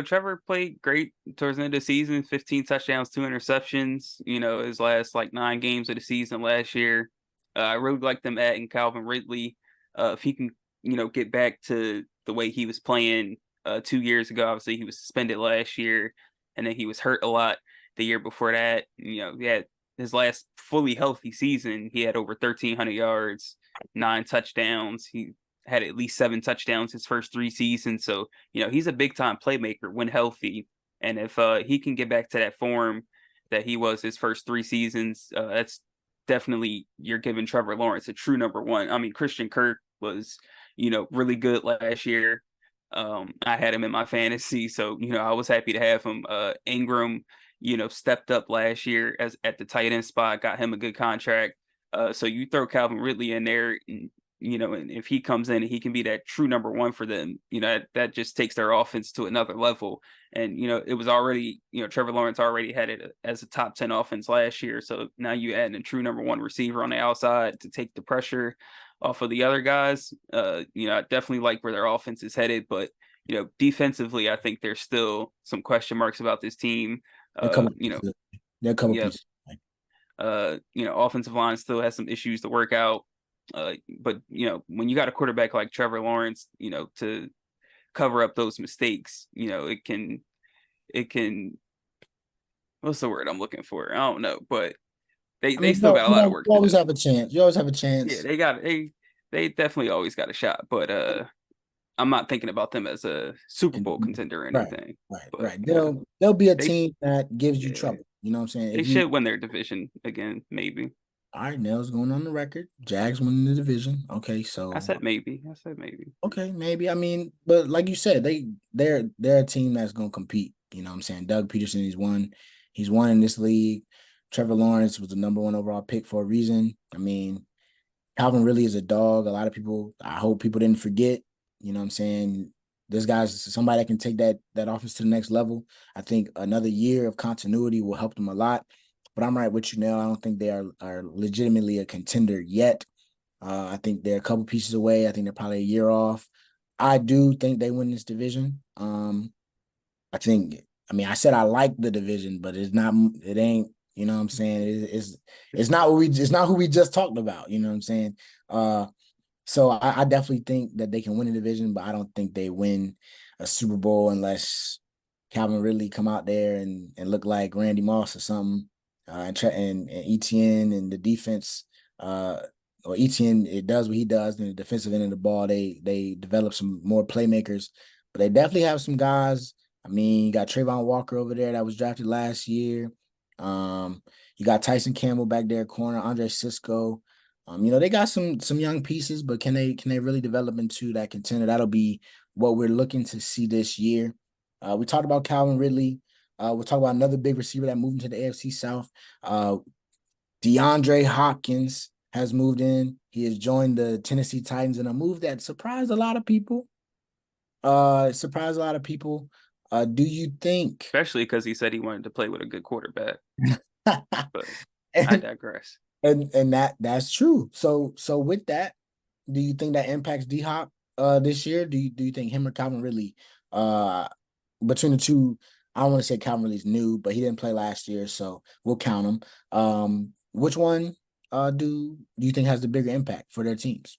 Trevor played great towards the end of the season. 15 touchdowns, 2 interceptions. His last like 9 games of the season last year. I really like them adding Calvin Ridley. If he can, get back to the way he was playing 2 years ago. Obviously, he was suspended last year, and then he was hurt a lot the year before that. He had his last fully healthy season. He had over 1,300 yards, 9 touchdowns. He had at least 7 touchdowns his first 3 seasons. So, he's a big time playmaker when healthy. And if he can get back to that form that he was his first 3 seasons, that's definitely you're giving Trevor Lawrence a true number one. I mean, Christian Kirk was, really good last year. I had him in my fantasy, so I was happy to have him. Ingram, stepped up last year as at the tight end spot, got him a good contract. So you throw Calvin Ridley in there, and if he comes in, he can be that true number one for them. That just takes their offense to another level. And it was already, Trevor Lawrence already had it as a top 10 offense last year. So now you add a true number one receiver on the outside to take the pressure off of the other guys. I definitely like where their offense is headed, but defensively, I think there's still some question marks about this team. They're a couple pieces. They're a couple Yeah, pieces. offensive line still has some issues to work out. But when you got a quarterback like Trevor Lawrence, to cover up those mistakes. It can what's the word I'm looking for? I don't know, but I they mean, still got a lot of work you to always do. have a chance. You always have a Yeah, chance. they definitely always got a shot, but I'm not thinking about them as a Super Bowl And contender or right, anything. right, But right. They'll be a they sh- team that gives you yeah, trouble. You know what I'm saying? they If you should win their division again, maybe. all right, Nels going on the record. Jags winning the division. Okay, I so said maybe. I said maybe. okay, maybe. I mean, but like you said, they're a team that's gonna compete. You know what I'm saying? Doug Peterson, he's won in this league. Trevor Lawrence was the number one overall pick for a reason. I mean, Calvin really is a dog. A lot of people, I hope people didn't forget. You know what I'm saying? This guy's somebody that can take that offense to the next level. I think another year of continuity will help them a lot. But I'm right with you now. I don't think they are legitimately a contender yet. I think they're a couple pieces away. I think they're probably a year off. I do think they win this division. I think. I mean, I said I like the division, but it's not. It ain't. You know what I'm saying? It's not what we. It's not who we just talked about. You know what I'm saying? Uh, so I definitely think that they can win the division, but I don't think they win a Super Bowl unless Calvin Ridley come out there and look like Randy Moss or something. And Etienne and the defense. Or Etienne, it does what he does in the defensive end of the ball. They develop some more playmakers, but they definitely have some guys. I mean, you got Trayvon Walker over there that was drafted last year. Um, you got Tyson Campbell back there, corner, Andre Cisco. They got some young pieces, but can they really develop into that contender? That'll be what we're looking to see this year. We talked about Calvin Ridley. We'll talk about another big receiver that moved into the AFC South. DeAndre Hopkins has moved in. He has joined the Tennessee Titans in a move that surprised a lot of people. Surprised a lot of people. Do you think? Especially because he said he wanted to play with a good quarterback. But I and digress. and that's true. So with that, do you think that impacts D Hop this year? Do you think him or Calvin Ridley uh between the two? I don't want to say Calvin Ridley's new, but he didn't play last year, so we'll count him. Which one do you think has the bigger impact for their teams?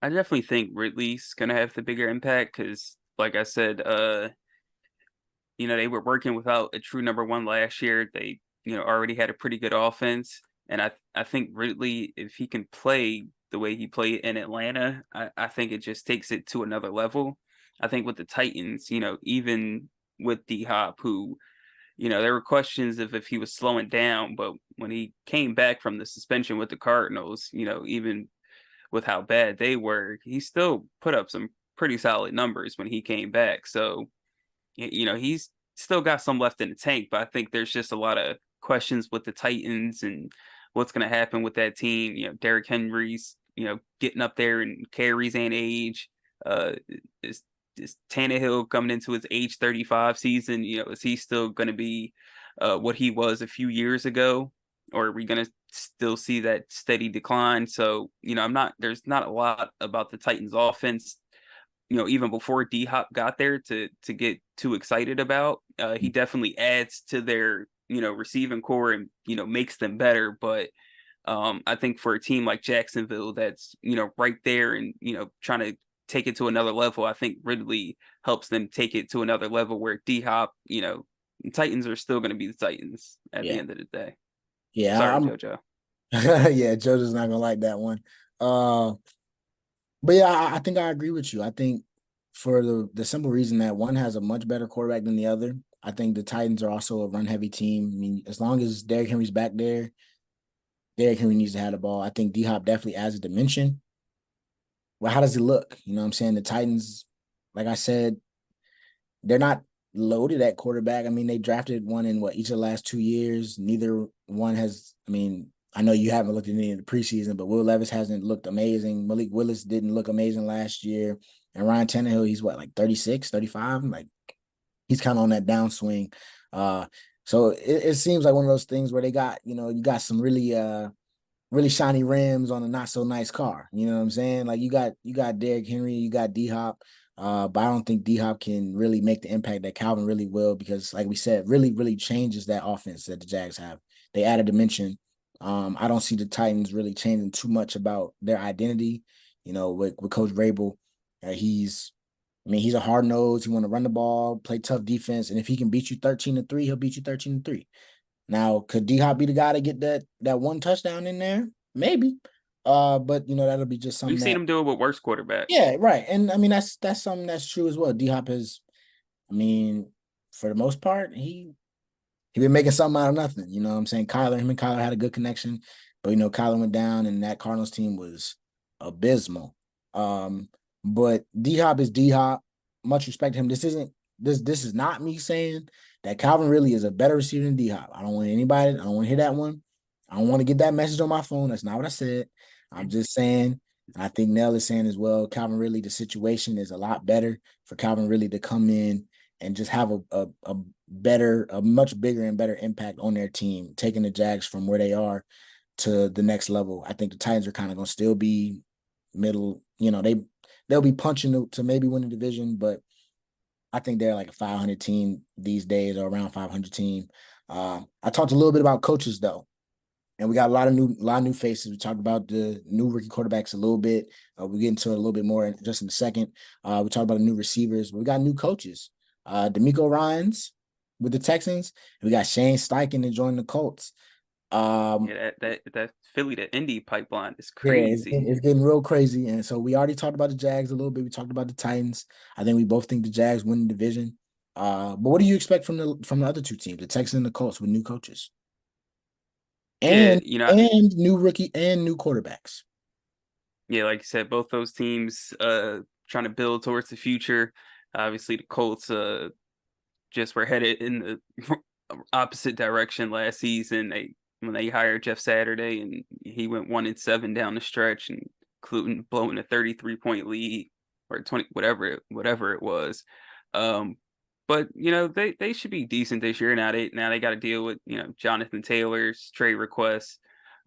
I definitely think Ridley's gonna have the bigger impact because, like I said, they were working without a true number one last year. They, already had a pretty good offense. And I think Ridley, if he can play the way he played in Atlanta, I think it just takes it to another level. I think with the Titans, even with D Hop, who, there were questions of if he was slowing down, but when he came back from the suspension with the Cardinals, even with how bad they were, he still put up some pretty solid numbers when he came back. So, he's still got some left in the tank, but I think there's just a lot of questions with the Titans and what's going to happen with that team. Derrick Henry's, getting up there in carries and age. Uh, is Tannehill coming into his age 35 season? Is he still going to be what he was a few years ago, or are we going to still see that steady decline? So, there's not a lot about the Titans offense even before D Hop got there to get too excited about. He definitely adds to their receiving core and makes them better. But I think for a team like Jacksonville that's right there and trying to take it to another level, I think Ridley helps them take it to another level where D Hop, the Titans are still going to be the Titans at the Yeah, end of the day. yeah, Sorry, I'm. JoJo. Yeah, Joe's not gonna like that one. Uh, but yeah, I think I agree with you. I think for the simple reason that one has a much better quarterback than the other. I think the Titans are also a run heavy team. I mean, as long as Derrick Henry's back there, Derrick Henry needs to have the ball. I think D Hop definitely adds a dimension. Well, how does it look? You know what I'm saying? The Titans, like I said, they're not loaded at quarterback. I mean, they drafted one in each of the last 2 years. Neither one has, I mean, I know you haven't looked at any of the preseason, but Will Levis hasn't looked amazing. Malik Willis didn't look amazing last year. And Ryan Tannehill, he's what, like 36, 35? Like he's kind of on that downswing. So it seems like one of those things where they got, you got some really shiny rims on a not so nice car. You know what I'm saying? Like you got Derrick Henry, you got D Hop. But I don't think D Hop can really make the impact that Calvin really will because, like we said, really, really changes that offense that the Jags have. They add a dimension. I don't see the Titans really changing too much about their identity. With Coach Vrabel, he's I mean, he's a hard nose. He want to run the ball, play tough defense, and if he can beat you 13-3, he'll beat you 13-3. Now, could D Hop be the guy to get that one touchdown in there? Maybe. But that'll be just We've something seen that, him do it with worse quarterbacks. yeah, right. And I mean that's something that's true as well. D Hop has, I mean, for the most part, he been making something out of nothing. You know what I'm saying? Him and Kyler had a good connection, but Kyler went down and that Cardinals team was abysmal. Um, but D Hop is D Hop. Much respect to him. This is not me saying that Calvin really is a better receiver than D Hop. I don't want to hear that one. I don't want to get that message on my phone. That's not what I said. I'm just saying, and I think Nell is saying as well, Calvin Ridley, the situation is a lot better for Calvin Ridley to come in and just have a much bigger and better impact on their team, taking the Jags from where they are to the next level. I think the Titans are kind of going to still be middle. They'll be punching to maybe win the division, but I think they're like a 500 team these days, or around 500 team. I talked a little bit about coaches though, and we got a lot of new faces. We talked about the new rookie quarterbacks a little bit. We'll get into it a little bit more just in a second. We talked about the new receivers. We got new coaches. D'Amico Ryans with the Texans. We got Shane Steichen to join the Colts. Yeah, that Philly to Indy pipeline is Yeah, crazy. it's getting real crazy. And so we already talked about the Jags a little bit. We talked about the Titans. I think we both think the Jags win the division. But what do you expect from the other two teams, the Texans and the Colts, with new coaches Yeah, and new rookie and new quarterbacks? yeah, like you said, both those teams trying to build towards the future. Obviously, the Colts just were headed in the opposite direction last season. When they hired Jeff Saturday and he went 1-7 down the stretch, and including blowing a 33-point lead or 20, whatever it was. But they should be decent this year. Now they got to deal with Jonathan Taylor's trade requests.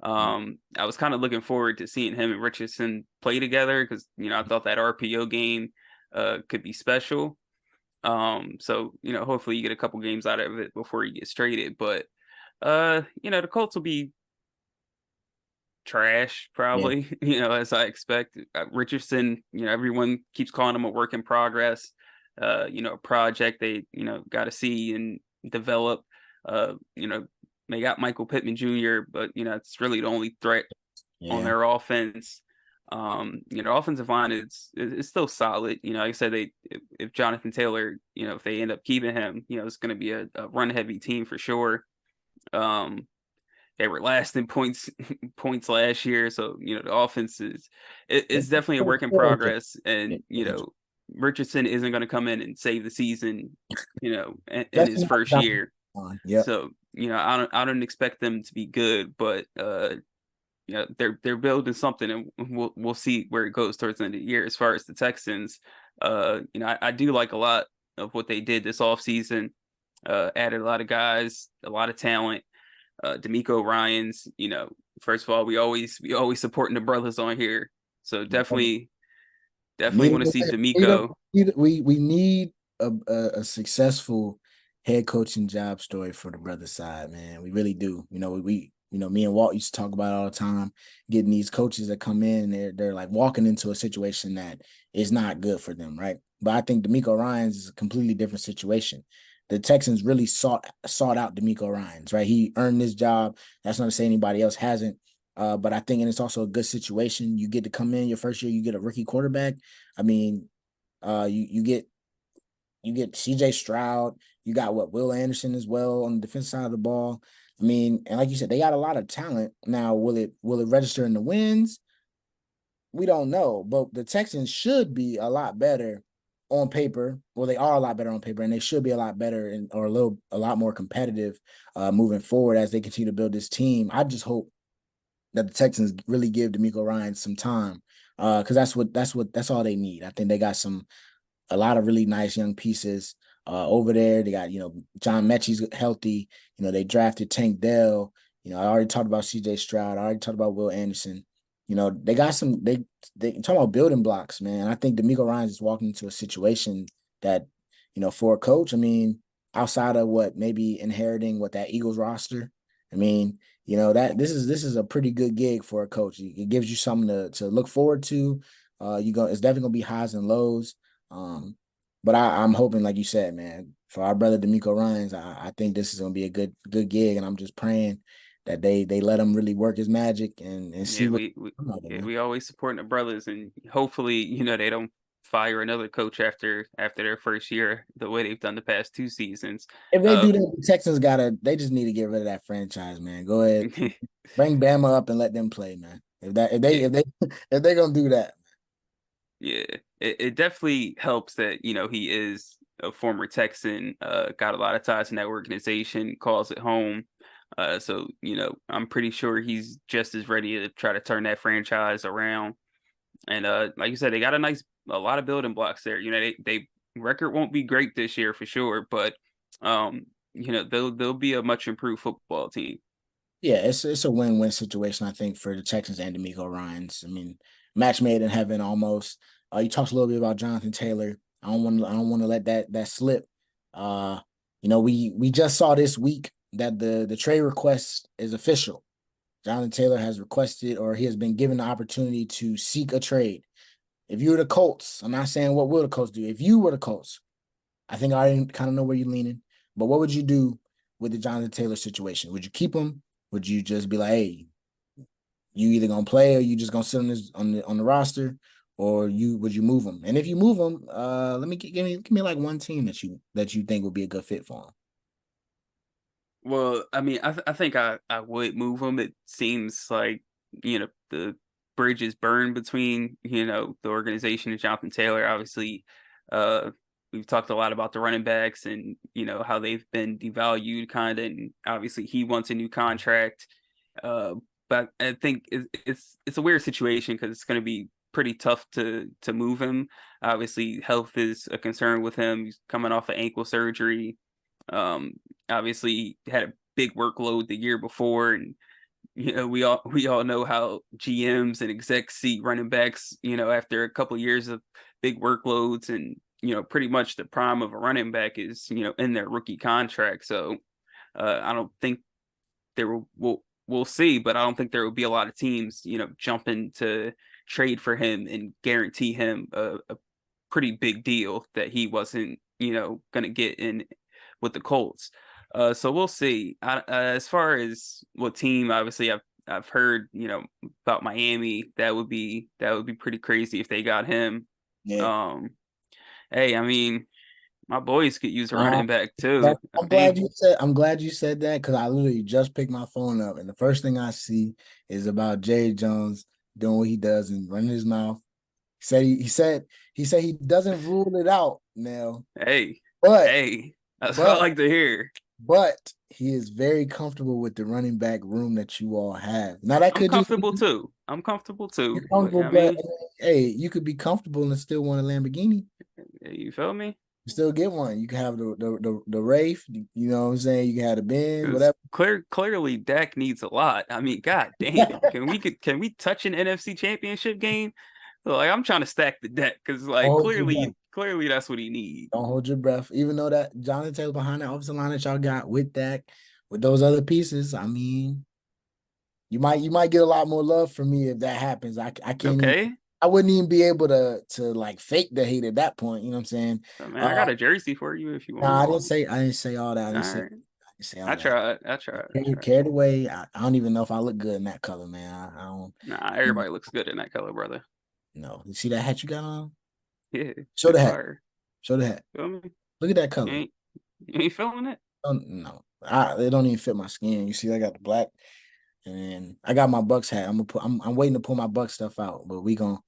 I was kind of looking forward to seeing him and Richardson play together because I thought that RPO game could be special. So hopefully you get a couple games out of it before he gets traded. But the Colts will be trash Yeah, probably, as I expect. Richardson, everyone keeps calling him a work in progress. A project they got to see and develop. They got Michael Pittman Jr., but it's really the only threat on yeah. their offense. Offensive line is still solid. Like I said, if Jonathan Taylor, if they end up keeping him, it's going to be a run heavy team for sure. They were last in points last year, so the offense is definitely a work in progress, and Richardson isn't going to come in and save the season, in his first year. Yep. So I don't expect them to be good, but they're building something, and we'll see where it goes towards the end of the year. As far as the Texans, I do like a lot of what they did this offseason. Added a lot of guys, a lot of talent. D'Amico Ryans, first of all, we always supporting the brothers on here, so definitely want to see D'Amico. We need a successful head coaching job story for the brother side, man. We really do. Me and Walt used to talk about it all the time, getting these coaches that come in and they're like walking into a situation that is not good for them, right? But I think D'Amico Ryans is a completely different situation. The Texans really sought out D'Amico Ryans, right? He earned this job. That's not to say anybody else hasn't. But I think, and it's also a good situation. You get to come in your first year, you get a rookie quarterback. I mean, you get CJ Stroud, you got Will Anderson as well on the defensive side of the ball. I mean, and like you said, they got a lot of talent. Now, will it register in the wins? We don't know, but the Texans should be a lot better on paper. Well, they are a lot better on paper, and they should be a lot better or a lot more competitive moving forward as they continue to build this team. I just hope that the Texans really give D'Amico Ryan some time because that's all they need. I think they got a lot of really nice young pieces over there. They got John Mechie's healthy. They drafted Tank Dell. I already talked about CJ Stroud. I already talked about Will Anderson. They got they talk about building blocks, man. I think D'Amico Ryans is walking into a situation that, for a coach, I mean, outside of what maybe inheriting that Eagles roster, I mean, that this is a pretty good gig for a coach. It gives you something to look forward to. It's definitely gonna be highs and lows. But I'm hoping, like you said, man, for our brother D'Amico Ryans, I think this is gonna be a good gig, and I'm just praying that they let him really work his magic and see Yeah, what. we always supporting the brothers, and hopefully, they don't fire another coach after their first year the way they've done the past 2 seasons. If they Uh, do that, the Texans they just need to get rid of that franchise, man. Go ahead, bring Bama up and let them play, man. yeah, If they gonna do that, yeah, it definitely helps that he is a former Texan, got a lot of ties in that organization, calls it home. So I'm pretty sure he's just as ready to try to turn that franchise around. And like you said, they got a lot of building blocks there. They record won't be great this year for sure, but they'll be a much improved football team. yeah, it's a win-win situation, I think, for the Texans and D'Amico Ryans. I mean, match made in heaven almost. You talked a little bit about Jonathan Taylor. I don't want to let that slip. Uh, we just saw this week that the trade request is official. Jonathan Taylor has requested, or he has been given the opportunity to seek a trade. If you were the Colts, I'm not saying what will the Colts do. If you were the Colts, I think I already kind of know where you're leaning. But what would you do with the Jonathan Taylor situation? Would you keep him? Would you just be like, hey, you either gonna play or you just gonna sit on the roster, or would you move him? And if you move him, let me give me like one team that you think would be a good fit for him. Well, I mean, I think I would move him. It seems like the bridge is burned between the organization and Jonathan Taylor. Obviously, uh, we've talked a lot about the running backs and how they've been devalued, kind of. And obviously, he wants a new contract. Uh, but I think it's a weird situation because it's going to be pretty tough to move him. Obviously, health is a concern with him. He's coming off of ankle surgery. Um, Obviously had a big workload the year before, and we all know how GMs and execs see running backs. After a couple of years of big workloads, and pretty much the prime of a running back is in their rookie contract. So I don't think there we'll see, but I don't think there will be a lot of teams jumping to trade for him and guarantee him a pretty big deal that he wasn't going to get in with the Colts. So we'll see. As far as what team, obviously, I've heard about Miami. That would be pretty crazy if they got him. Yeah. Um, hey, I mean, my boys could use a Uh, running back too. I'm glad They you said that because I literally just picked my phone up and the first thing I see is about Jerry Jones doing what he does and running his mouth. He said he doesn't rule it out now, hey but hey, that's what I but like to hear. but he is very comfortable with the running back room that you all have. Now that I'm could just comfortable be too. I'm comfortable too. you're But comfortable, I but mean, hey, you could be comfortable and still want a Lamborghini. you feel me? You still get one. You can have the Wraith. You know what I'm saying? You can have the Benz, Because whatever. clearly Dak needs a lot. I mean, god damn. Can we touch an NFC championship game? Like I'm trying to stack the deck because like Hold your breath. clearly that's what he needs. Don't hold your breath. Even though that Jonathan Taylor behind that offensive line that y'all got with that, with those other pieces, I mean, you might get a lot more love from me if that happens. I can't even Okay. I wouldn't even be able to like fake the hate at that point. You know what I'm saying? So, man, I Uh got a jersey for you if you no, want I didn't say all that. I it. All didn't say right. I didn't say all I that. tried. I tried. I tried. Carried away. I don't even know if I look good in that color, man. I don't Nah, everybody looks good in that color, brother. know. You see that hat you got on? Yeah, Show it's the hat. fire. Show the hat. Feel me? Look at that You color. ain't you ain't feeling it? No, it don't even fit my skin. You see, I got the black, and then I got my Bucks hat. I'm waiting to pull my Bucks stuff out, but we gonna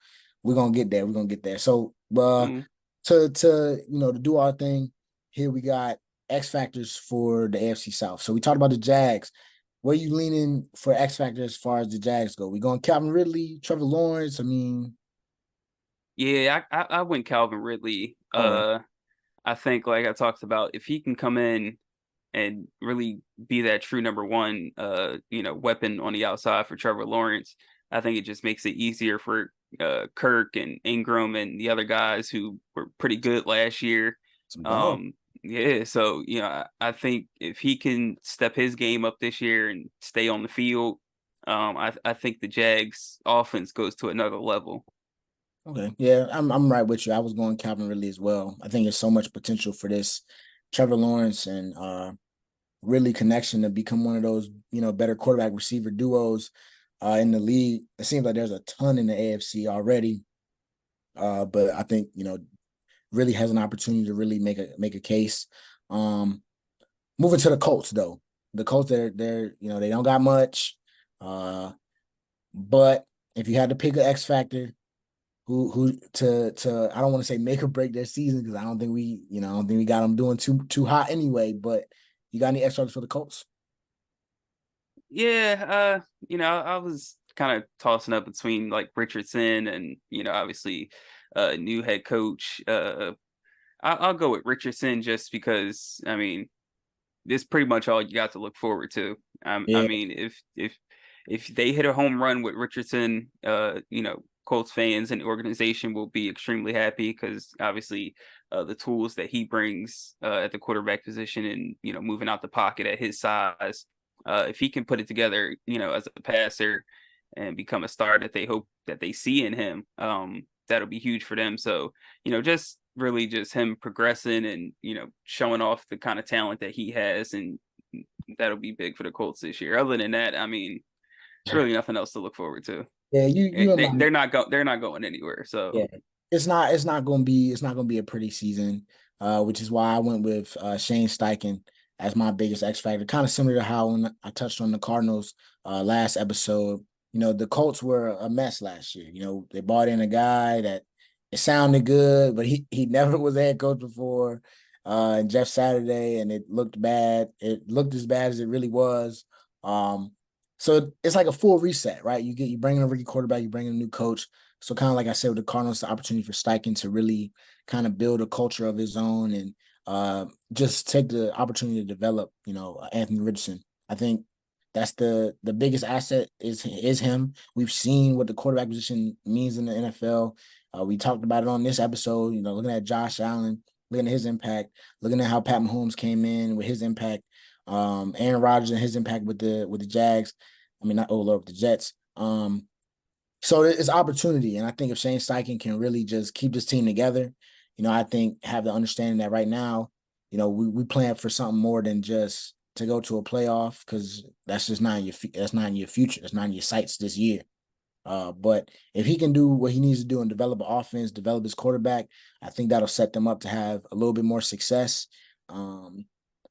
get there. We're gonna get there. So, Mm. to do our thing here, we got X factors for the AFC South. So we talked about the Jags. Where you leaning for X factor as far as the Jags go? We going Calvin Ridley, Trevor Lawrence. I mean, Yeah, I went Calvin Ridley. all right. I think like I talked about, if he can come in and really be that true number one, weapon on the outside for Trevor Lawrence, I think it just makes it easier for Kirk and Ingram and the other guys who were pretty good last year. Some dog. Um, yeah, so I think if he can step his game up this year and stay on the field, I think the Jags offense goes to another level. Okay. Yeah, I'm right with you. I was going Calvin Ridley as well. I think there's so much potential for this Trevor Lawrence and really connection to become one of those, better quarterback receiver duos in the league. It seems like there's a ton in the AFC already. But I think, really has an opportunity to really make a case. Um, moving to the Colts though. The Colts, they're they don't got much. Uh, but if you had to pick an X factor, who to I don't want to say make or break their season because I don't think we got them doing too hot anyway. But you got any X factors for the Colts? Yeah, I was kind of tossing up between like Richardson and obviously new head coach. I'll go with Richardson just because I mean this is pretty much all you got to look forward to. I Yeah, mean if they hit a home run with Richardson, Colts fans and the organization will be extremely happy because obviously the tools that he brings at the quarterback position and moving out the pocket at his size, if he can put it together, as a passer and become a star that they hope that they see in him, that'll be huge for them. So just really just him progressing and showing off the kind of talent that he has, and that'll be big for the Colts this year. Other than that, I mean, it's really nothing else to look forward to. yeah. You and my They're not going anywhere. Yeah, So it's not gonna be a pretty season, which is why I went with Shane Steichen as my biggest X factor. Kind of similar to how when I touched on the Cardinals last episode. The Colts were a mess last year. They brought in a guy that it sounded good, but he never was a head coach before. And Jeff Saturday, and it looked bad. It looked as bad as it really was. Um, so it's like a full reset, right? You bring in a rookie quarterback, you bring in a new coach. So kind of like I said with the Cardinals, the opportunity for Steichen to really kind of build a culture of his own and just take the opportunity to develop, Anthony Richardson. I think that's the biggest asset is him. We've seen what the quarterback position means in the NFL. We talked about it on this episode. Looking at Josh Allen, looking at his impact, looking at how Pat Mahomes came in with his impact, Aaron Rodgers and his impact with the Jags. I mean, not with the Jets. So it's opportunity, and I think if Shane Steichen can really just keep this team together, I think have the understanding that right now, we plan for something more than just to go to a playoff because that's just not in that's not in your future, that's not in your sights this year. But if he can do what he needs to do and develop an offense, develop his quarterback, I think that'll set them up to have a little bit more success um,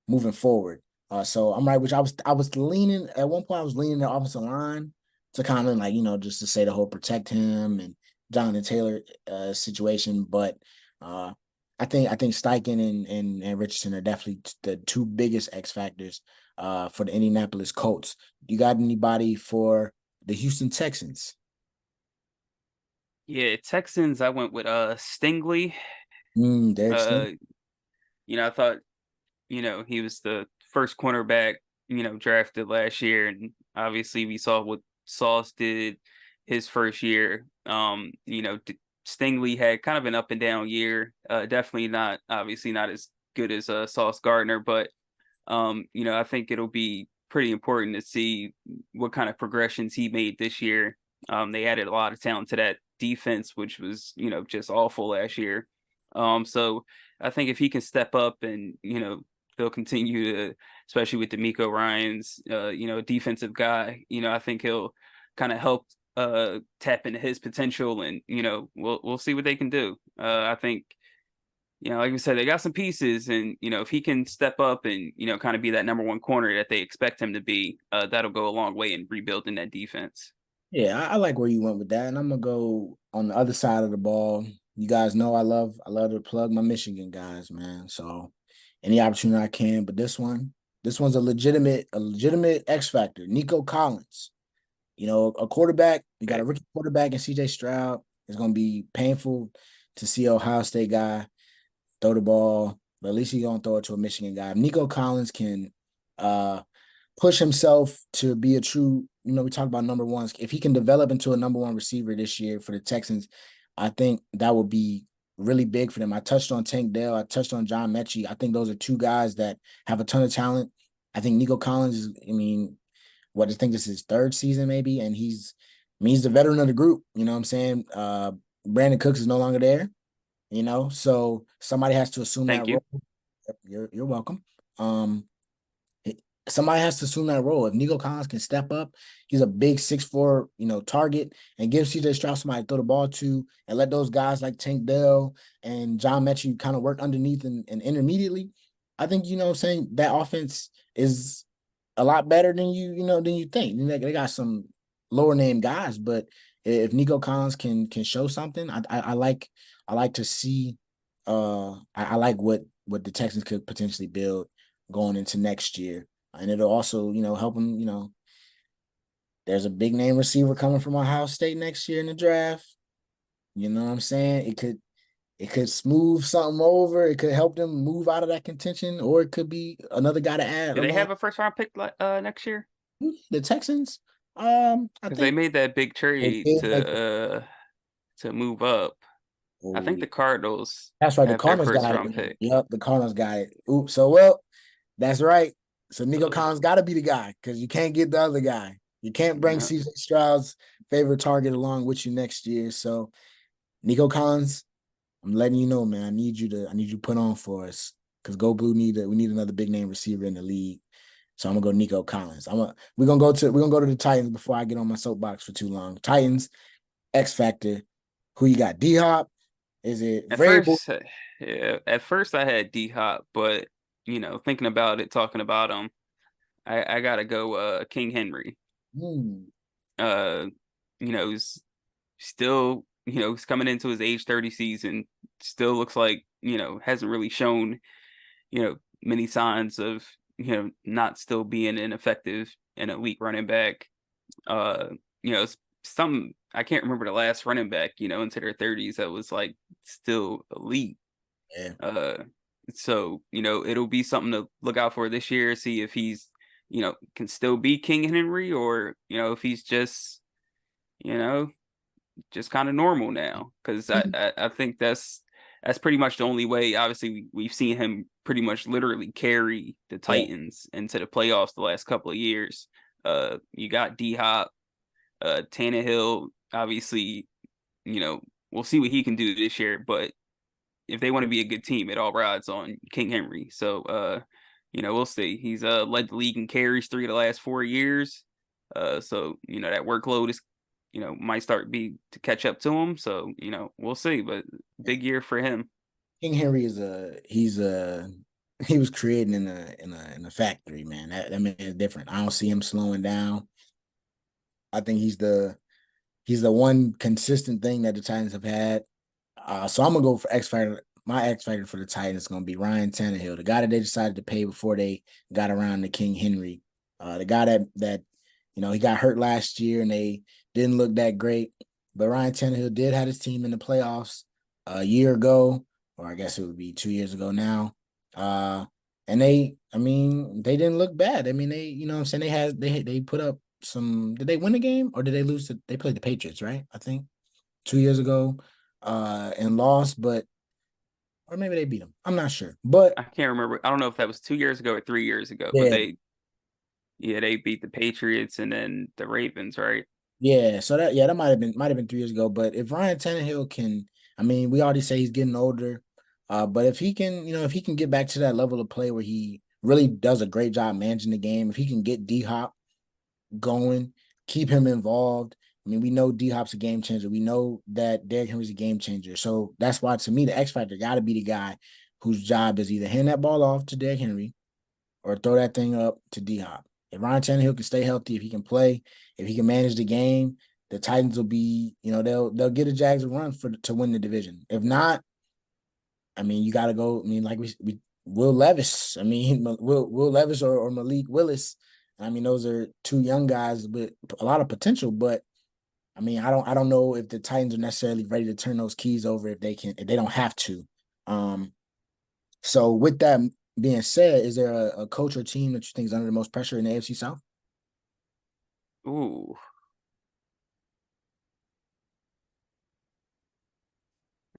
moving forward. So I'm right, which I was leaning at one point. I was leaning the offensive line to kind of like just to say the whole protect him and Jonathan Taylor situation, but uh, I think Steichen and Richardson are definitely the two biggest X factors for the Indianapolis Colts. You got anybody for the Houston Texans? yeah, Texans. I went with Stingley. Derek Stingley. Uh, I thought he was the first cornerback drafted last year, and obviously we saw what Sauce did his first year. Stingley had kind of an up and down year. Definitely not, obviously not as good as Sauce Gardner, but I think it'll be pretty important to see what kind of progressions he made this year. They added a lot of talent to that defense, which was just awful last year. So I think if he can step up and they'll continue to, especially with D'Amico Ryan's defensive guy, I think he'll kind of help tap into his potential, and we'll see what they can do. I think like we said, they got some pieces, and if he can step up and kind of be that number one corner that they expect him to be, that'll go a long way in rebuilding that defense. Yeah, I like where you went with that, and I'm gonna go on the other side of the ball. You guys know I love to plug my Michigan guys, man. So any opportunity I can, but this one's a legitimate X factor. Nico Collins, a quarterback. You got a Okay. rookie quarterback in CJ Stroud. It's gonna be painful to see an Ohio State guy throw the ball, but at least he's gonna throw it to a Michigan guy. If Nico Collins can uh push himself to be a true, we talk about number ones. If he can develop into a number one receiver this year for the Texans, I think that would be really big for them. I touched on Tank Dell. I touched on John Mechie. I think those are two guys that have a ton of talent. I think Nico Collins is, I think this is his third season maybe, and he's the veteran of the group. You know what I'm saying? Brandon Cooks is no longer there, so somebody has to assume Thank that you. role. Yep, you're welcome. Um, Somebody has to assume that role. If Nico Collins can step up, he's a big 6'4", target, and give CJ Stroud somebody to throw the ball to, and let those guys like Tank Dell and John Mechie kind of work underneath and intermediately. I think what I'm saying, that offense is a lot better than you think. They got some lower name guys, but if Nico Collins can show something, I like to see. I like what the Texans could potentially build going into next year, and it'll also help them. There's a big name receiver coming from Ohio State next year in the draft. You know what I'm saying? It could smooth something over. It could help them move out of that contention, or it could be another guy to add Do they along. have a first round pick next year? The Texans, I Because they think made that big they trade did make it. to move up. I Oh, think the Cardinals that's right. The have their Cardinals first got round it. pick. Yep, the Cardinals got it. Oops. So well, that's right. So Nico So Collins got to be the guy because you can't get the other guy. You can't bring yeah. CJ Stroud's favorite target along with you next year. So Nico Collins, I'm letting you know, man. I need you to put on for us because Go Blue we need another big name receiver in the league. So I'm gonna go Nico Collins. We're gonna go to the Titans before I get on my soapbox for too long. Titans, X Factor. Who you got? D Hop? Is it At Vrabel? first, yeah, at first I had D Hop, but thinking about it, talking about him, I gotta go King Henry. Hmm. Uh, he's still, he's coming into his age 30 season, still looks like, hasn't really shown, many signs of, not still being an effective and elite running back. Uh, some I can't remember the last running back, into their 30s that was like still elite. Yeah. Uh, so it'll be something to look out for this year. See if he's can still be King Henry, or if he's you know just kind of normal now. Because I think that's pretty much the only way. Obviously, we've seen him pretty much literally carry the Yeah. Titans into the playoffs the last couple of years. You got D Hop, Tannehill. Obviously, you know we'll see what he can do this year, but if they want to be a good team, it all rides on King Henry. So we'll see. He's led the league in carries 3 of the last 4 years. So that workload is might start be to catch up to him. So we'll see. But big year for him. King Henry he was creating in a factory, man. That man is different. I don't see him slowing down. I think he's the one consistent thing that the Titans have had. So I'm gonna go for X Factor. My X Factor for the Titans is gonna be Ryan Tannehill, the guy that they decided to pay before they got around to King Henry. The guy that he got hurt last year and they didn't look that great. But Ryan Tannehill did have his team in the playoffs a year ago, or I guess it would be 2 years ago now. And they didn't look bad. I mean, what I'm saying, they put up some. Did they win the game or did they lose? They played the Patriots, right? I think 2 years ago, and lost, but or maybe they beat them. I'm not sure, but I can't remember. I don't know if that was 2 years ago or 3 years ago, but yeah, they beat the Patriots and then the Ravens, right? yeah. So that might have been 3 years ago. But if Ryan Tannehill can, I mean, we already say he's getting older, but if he can get back to that level of play where he really does a great job managing the game, if he can get D Hop going, keep him involved. I mean, we know D Hop's a game changer. We know that Derrick Henry's a game changer. So that's why, to me, the X Factor got to be the guy whose job is either hand that ball off to Derrick Henry or throw that thing up to D Hop. If Ryan Tannehill can stay healthy, if he can play, if he can manage the game, the Titans will be, they'll get the Jags a run to win the division. If not, I mean, you got to go. I mean, like we Will Levis. I mean, Will Levis or Malik Willis. I mean, those are two young guys with a lot of potential, but I mean, I don't know if the Titans are necessarily ready to turn those keys over if they don't have to. Um, so with that being said, is there a coach or team that you think is under the most pressure in the AFC South? Ooh,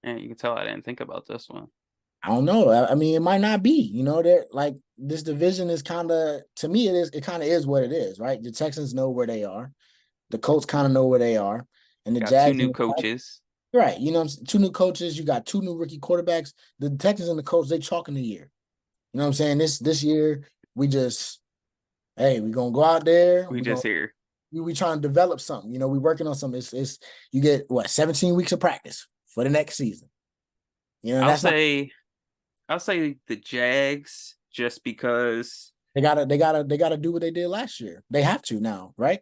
and you can tell I didn't think about this one. I don't know. I mean, it might not be. That like this division is kind of, to me, it is. It kind of is what it is, right? The Texans know where they are. The Colts kind of know where they are, and the Got two Jags new and the coaches. Right. You know, two new coaches. You got two new rookie quarterbacks. The Texans and the Colts, they chalking the year. You know what I'm saying? This year, we just, hey, we're gonna go out there. We just here. We trying to develop something. You know, we working on something. It's you get what 17 weeks of practice for the next season. You know, I'll that's not say I'll say the Jags just because they gotta do what they did last year. They have to now, right?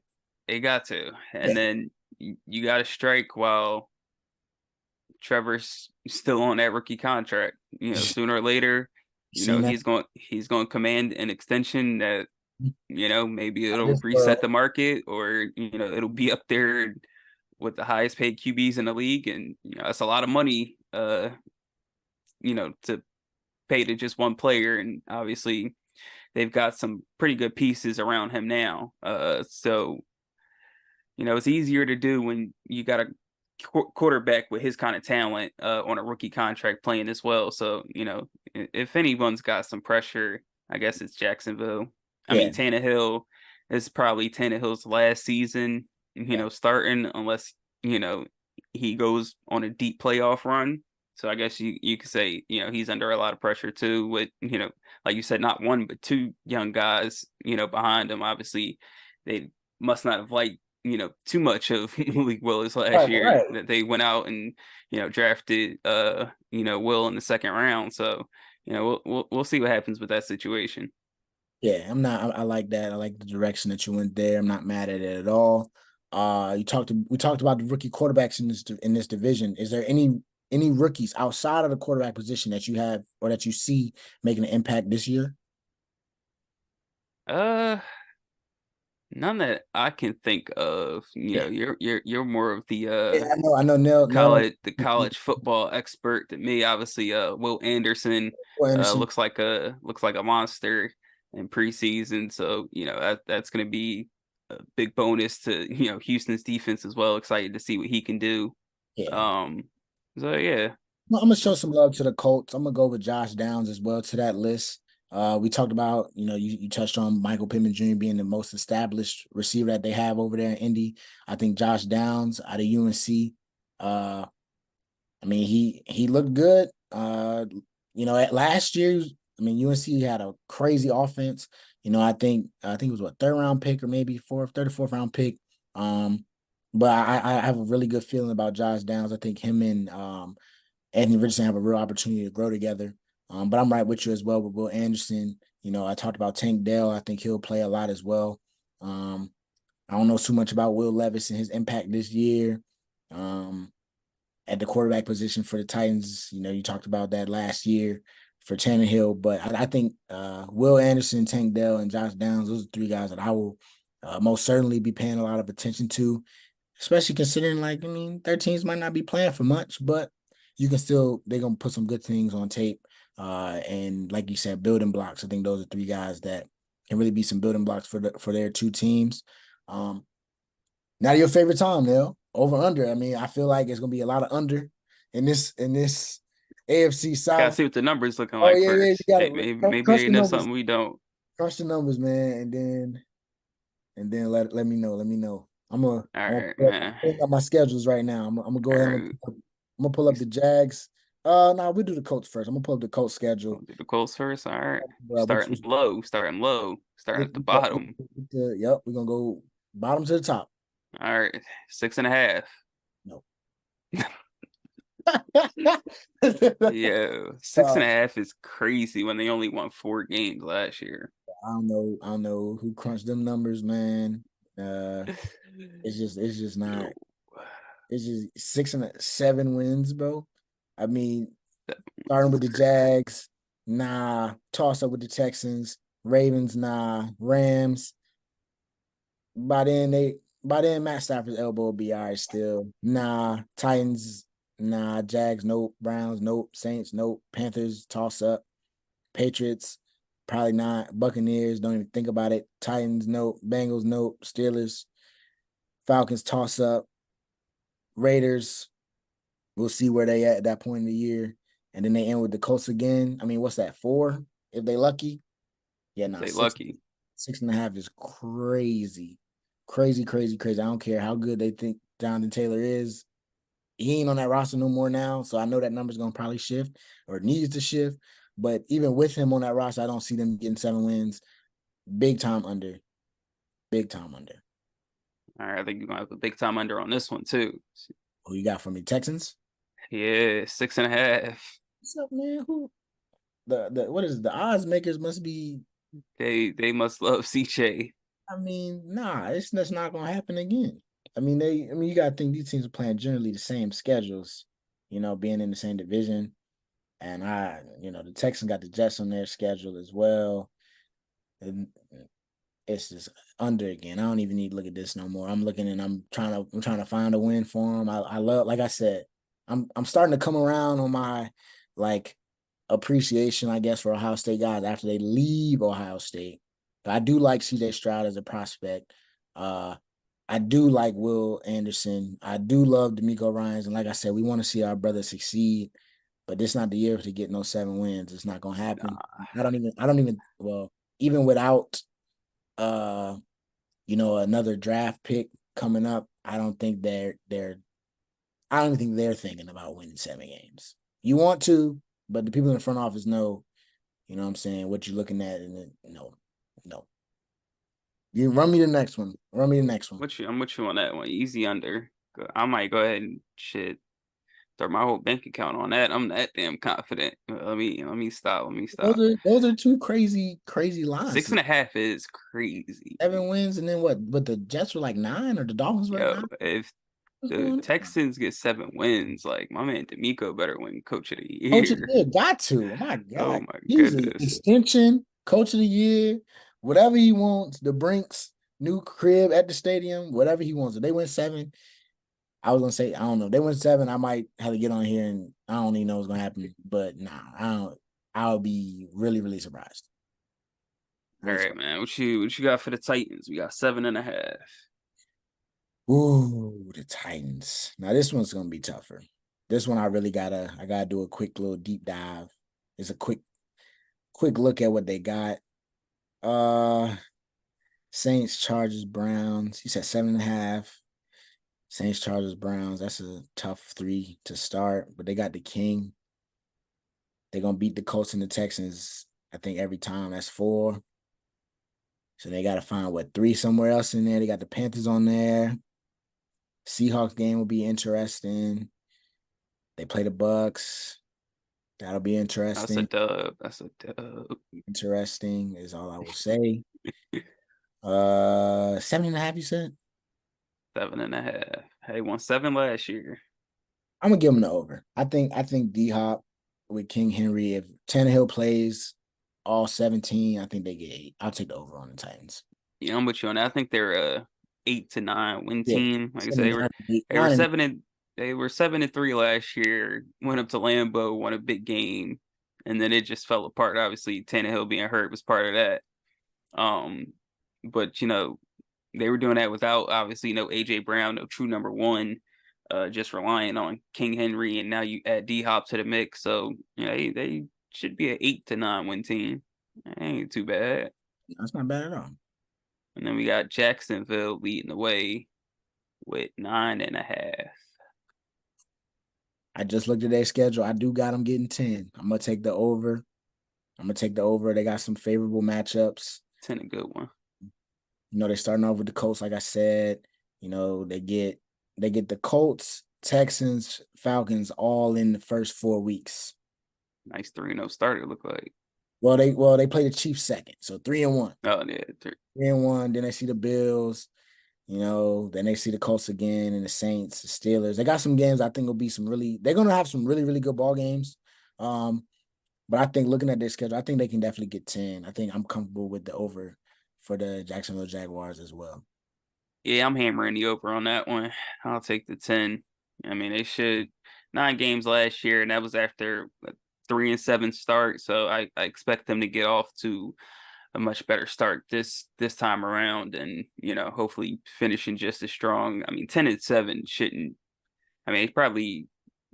they got to. Yeah. And then you got to strike while Trevor's still on that rookie contract. Sooner or later, You seen that? he's going to command an extension that maybe it'll This reset world. the market, or it'll be up there with the highest paid QBs in the league, and that's a lot of money to pay to just one player, and obviously they've got some pretty good pieces around him now. So it's easier to do when you got a quarterback with his kind of talent on a rookie contract playing as well. So if anyone's got some pressure, I guess it's Jacksonville. I Yeah. mean, Tannehill is probably Tannehill's last season, Yeah. starting unless he goes on a deep playoff run. So I guess you could say he's under a lot of pressure too, with like you said, not one but two young guys behind him. Obviously, they must not have liked too much of Malik Willis last Right, year, right. that they went out and drafted Will in the second round. So we'll see what happens with that situation. Yeah, I'm not. I like that. I like the direction that you went there. I'm not mad at it at all. We talked about the rookie quarterbacks in this division. Is there any rookies outside of the quarterback position that you have or that you see making an impact this year? Uh None that I can think of. Yeah, You're more of the yeah, I know. I know. Nell, college football expert than me. Obviously, Will Anderson Anderson. looks like a monster in preseason. So that's going to be a big bonus to Houston's defense as well. Excited to see what he can do. Yeah, Um, so yeah, I'm gonna show some love to the Colts. I'm gonna go with Josh Downs as well to that list. We talked about, you touched on Michael Pittman Jr. being the most established receiver that they have over there in Indy. I think Josh Downs out of UNC. I mean, he looked good. At last year, I mean, UNC had a crazy offense. I think it was what, third round pick or maybe third or fourth round pick. But I have a really good feeling about Josh Downs. I think him and Anthony Richardson have a real opportunity to grow together. But I'm right with you as well with Will Anderson. I talked about Tank Dell. I think he'll play a lot as well. I don't know too much about Will Levis and his impact this year. At the quarterback position for the Titans, you talked about that last year for Tannehill, but I think Will Anderson, Tank Dell, and Josh Downs, those are three guys that I will most certainly be paying a lot of attention to, especially considering, like, I mean, their teams might not be playing for much, but they're going to put some good things on tape. And like you said, building blocks. I think those are three guys that can really be some building blocks for their two teams. Now your favorite time, Neil. Over under. I mean, I feel like it's gonna be a lot of under in this AFC gotta South. see what the numbers looking Oh like yeah, yeah. You first. gotta Hey, maybe crush they the know numbers. something we don't. Crush the numbers, man, and then let me know. Let me know. All I'm right, gonna man. pull up my schedules right now. I'm gonna go All ahead and right. I'm gonna pull up the Jags. No, we do the Colts first. I'm gonna pull up the Colts schedule. We'll do the Colts first. All right. Which Starting low, starting low, starting at the yep, bottom. yep, we're gonna go bottom to the top. All right. 6.5. No. Yeah. Six uh, and a half is crazy when they only won 4 games last year. I don't know who crunched them numbers, man. Uh, it's just not. Yo, It's just 6 and 7 wins, bro. I mean, starting it's with the crazy. Jags, nah. Toss up with the Texans, Ravens, nah. Rams. By then Matt Stafford's elbow will be all right still. Nah. Titans, nah. Jags, nope. Browns, nope. Saints, nope. Panthers, toss up. Patriots, probably not. Buccaneers, don't even think about it. Titans, nope. Bengals, nope. Steelers, Falcons, toss up. Raiders, we'll see where they at that point in the year. And then they end with the Colts again. I mean, what's that, 4? If they lucky? Yeah, no, They six, lucky. 6.5 is crazy. Crazy, crazy, crazy. I don't care how good they think Jonathan Taylor is. he ain't on that roster no more now. So I know that number's gonna probably shift or needs to shift. But even with him on that roster, I don't see them getting 7 wins. Big time under. Big time under. All right, I think you're gonna have a big time under on this one too. Who you got for me? Texans? Yeah, 6.5. What's up, man? Who the what is it? The odds makers must be. They must love CJ. I mean, nah, it's that's not gonna happen again. I mean, you gotta think these teams are playing generally the same schedules, being in the same division. And the Texans got the Jets on their schedule as well. And it's just under again. I don't even need to look at this no more. I'm looking and I'm trying to find a win for them. I love, like I said, I'm starting to come around on my like appreciation, I guess, for Ohio State guys after they leave Ohio State. But I do like CJ Stroud as a prospect. I do like Will Anderson. I do love D'Amico Ryans. And like I said, we want to see our brother succeed. But this not the year to get no 7 wins. It's not gonna happen. Nah. I don't even well, even without another draft pick coming up, I don't think they're thinking about winning 7 games. You want to, but the people in the front office know, what I'm saying, what you're looking at, and no. You run me the next one. Run me the next one. I'm with you on that one. Easy under. I might go ahead and throw my whole bank account on that. I'm that damn confident. Let me stop. Let me stop. Those are two crazy lines. 6.5 is crazy. 7 wins, and then what? But the Jets were like 9, or the Dolphins were at Yo, 9. if What's the going on? Texans get 7 wins, like my man D'Amico better win Coach of the Coach of the Year. year, got to. Oh my Oh God. my Easy. goodness. Extension, coach of the year, whatever he wants. The Brinks, new crib at the stadium, whatever he wants. If they win 7, I was gonna say, I don't know. If they win 7, I might have to get on here and I don't even know what's gonna happen. But nah, I don't I'll be really, really surprised. All Really right, surprised. man. What you got for the Titans? We got 7.5. Ooh, the Titans. Now this one's gonna be tougher. This one I gotta do a quick little deep dive. It's a quick look at what they got. Uh Saints, Chargers, Browns. You said 7.5. Saints, Chargers, Browns. That's a tough 3 to start, but they got the king. They're gonna beat the Colts and the Texans, I think, every time. That's 4. So they gotta find what 3 somewhere else in there. They got the Panthers on there. Seahawks game will be interesting. They play the Bucks. That'll be That's a interesting. dub. That's a dub. Interesting is all I will say. 7.5, you said? 7.5. Hey, won 7 last year. I'm gonna give him the over. I think D Hop with King Henry, if Tannehill plays all 17, I think they get 8. I'll take the over on the Titans. Yeah, I'm with you on that. I think they're a 8 to 9 win Yeah, team. Like I said, 7, 9, 8, they were 9 and 7-3 last year. Went up to Lambeau, won a big game, and then it just fell apart. Obviously, Tannehill being hurt was part of that. But they were doing that without obviously no AJ Brown, no true number one, just relying on King Henry, and now you add D Hop to the mix. So they should be an 8 to 9 win team. Ain't too bad. that's not bad at all. And then we got Jacksonville leading the way with 9.5. I just looked at their schedule. I do got them getting 10. I'm gonna take the over. They got some favorable matchups. 10 a good one. They're starting off with the Colts, like I said. They get the Colts, Texans, Falcons all in the first 4 weeks. Nice 3-0 start, it looked like. Well, they play the Chiefs second, so 3-1. Oh yeah, 3-1. Then they see the Bills. Then they see the Colts again and the Saints, the Steelers. They got some games I think will be they're gonna have some really, really good ball games. But I think looking at their schedule, I think they can definitely get 10. I think I'm comfortable with the over for the Jacksonville Jaguars as well. Yeah, I'm hammering the over on that one. I'll take the 10. I mean, they should 9 games last year, and that was after a 3-7 start. So I expect them to get off to a much better start this time around, and hopefully finishing just as strong. I mean, 10-7 shouldn't. I mean, it's probably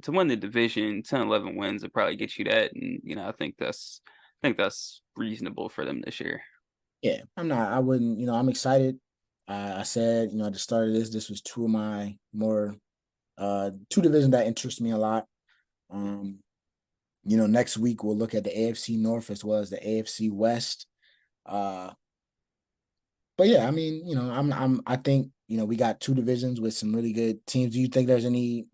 to win the division, 10-11 wins will probably get you that, and I think that's reasonable for them this year. Yeah, I wouldn't, I'm excited. I said, at the start of this was 2 of my more Two divisions that interest me a lot. Next week we'll look at the AFC North as well as the AFC West. But yeah, I mean, I think, we got two divisions with some really good teams. Do you think there's any?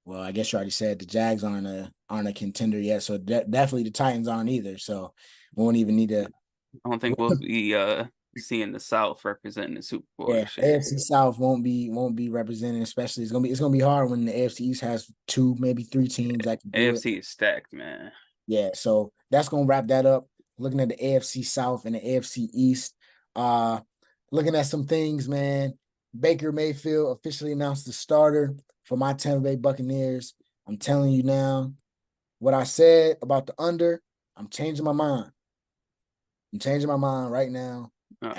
Well, I guess you already said the Jags aren't a contender yet, so definitely the Titans aren't either. So we won't even need to. I don't think we'll be seeing the South representing the Super Bowl Yeah, this year. AFC South won't be represented, especially it's gonna be hard when the AFC East has two, maybe three teams that can do it. AFC is stacked, man. Yeah, so that's gonna wrap that up. Looking at the AFC South and the AFC East, looking at some things, man. Baker Mayfield officially announced the starter for my Tampa Bay Buccaneers. I'm telling you now, what I said about the under, I'm changing my mind. I'm changing my mind right now. Oh,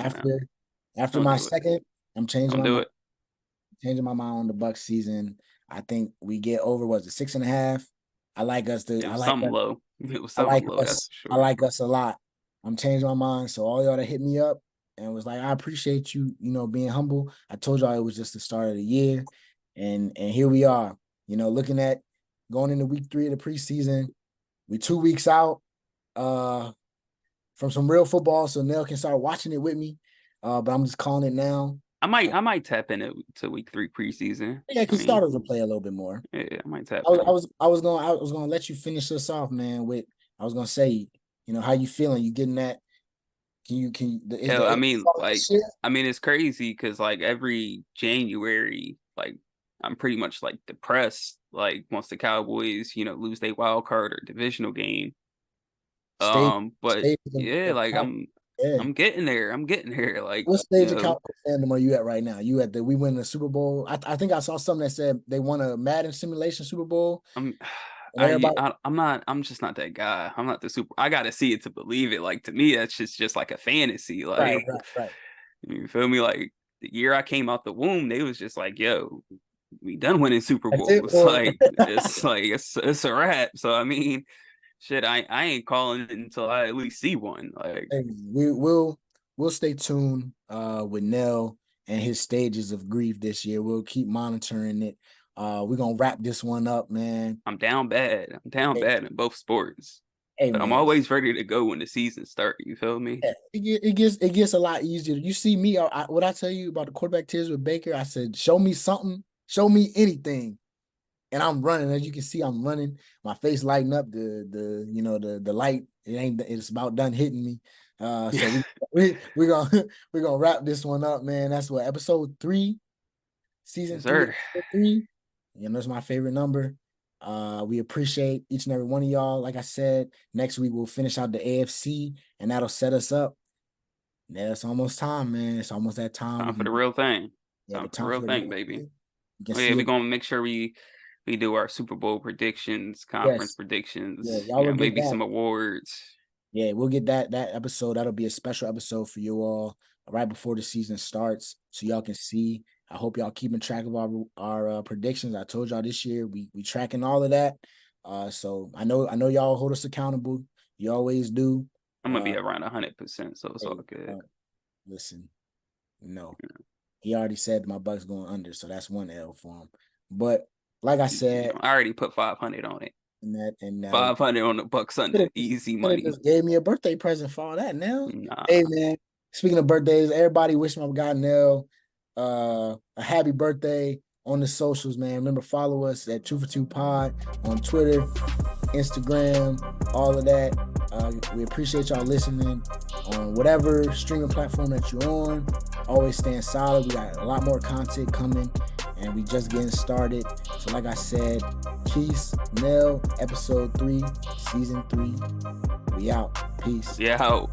After my second, I'm changing my mind. Changing my mind on the Bucs season. I think we get over. Was it 6.5? I like us to. It was something low. It was something low. That's for sure. I like us a lot. I'm changing my mind. So all y'all that hit me up and was like, I appreciate you, being humble. I told y'all it was just the start of the year, and here we are. Looking at going into week 3 of the preseason. We 2 weeks out from some real football, so Nell can start watching it with me. But I'm just calling it now. I might tap into week 3 preseason. Yeah, because starters will play a little bit more. Yeah, I might tap. I was gonna let you finish this off, man. I was gonna say, how you feeling? You getting that? I mean, it's crazy because like every January, like I'm pretty much like depressed. Like once the Cowboys, lose their wild card or divisional game. I'm getting there. Like, what stage of Cowboys fandom are you at right now? You we win the Super Bowl? I think I saw something that said they won a Madden simulation Super Bowl. I'm just not that guy. I'm not the super. I gotta see it to believe it. Like to me, that's just like a fantasy. Like, right. You feel me? Like the year I came out the womb, they was just like, "Yo, we done winning Super Bowls." It's a wrap. So I mean. Shit, I ain't calling it until I at least see one. Like we'll stay tuned with Nell and his stages of grief this year. We'll keep monitoring it. We're gonna wrap this one up, man. I'm down bad. Bad in both sports. Hey, but I'm always ready to go when the season starts. You feel me? Yeah, it gets a lot easier. You see me. What I tell you about the quarterback tears with Baker? I said, show me something. Show me anything. And I'm running, as you can see, I'm running. My face lighting up. The light. It's about done hitting me. So we're gonna wrap this one up, man. That's what episode 3, season 3. That's my favorite number. We appreciate each and every one of y'all. Like I said, next week we'll finish out the AFC, and that'll set us up. Yeah, it's almost time, man. It's almost that time. Time for the real thing. Time for the real thing, baby. We're gonna make sure we do our Super Bowl predictions, conference predictions, maybe some awards. Yeah, we'll get that episode. That'll be a special episode for you all right before the season starts, so y'all can see. I hope y'all keeping track of our predictions. I told y'all this year we tracking all of that. So I know y'all hold us accountable. You always do. I'm gonna be around 100%, so it's all good. Listen, he already said my Bucks going under, so that's one L for him. But like I said, I already put 500 on it. And 500 on the Bucks under, easy money. Just gave me a birthday present for all that. Now, Hey man, speaking of birthdays, everybody wish my guy Nell a happy birthday on the socials, man. Remember, follow us at 2for2 Pod on Twitter, Instagram, all of that. We appreciate y'all listening on whatever streaming platform that you're on. Always staying solid. We got a lot more content coming, and we just getting started. So like I said, Quis, Nell, episode 3, season 3. We out. Peace. Yeah.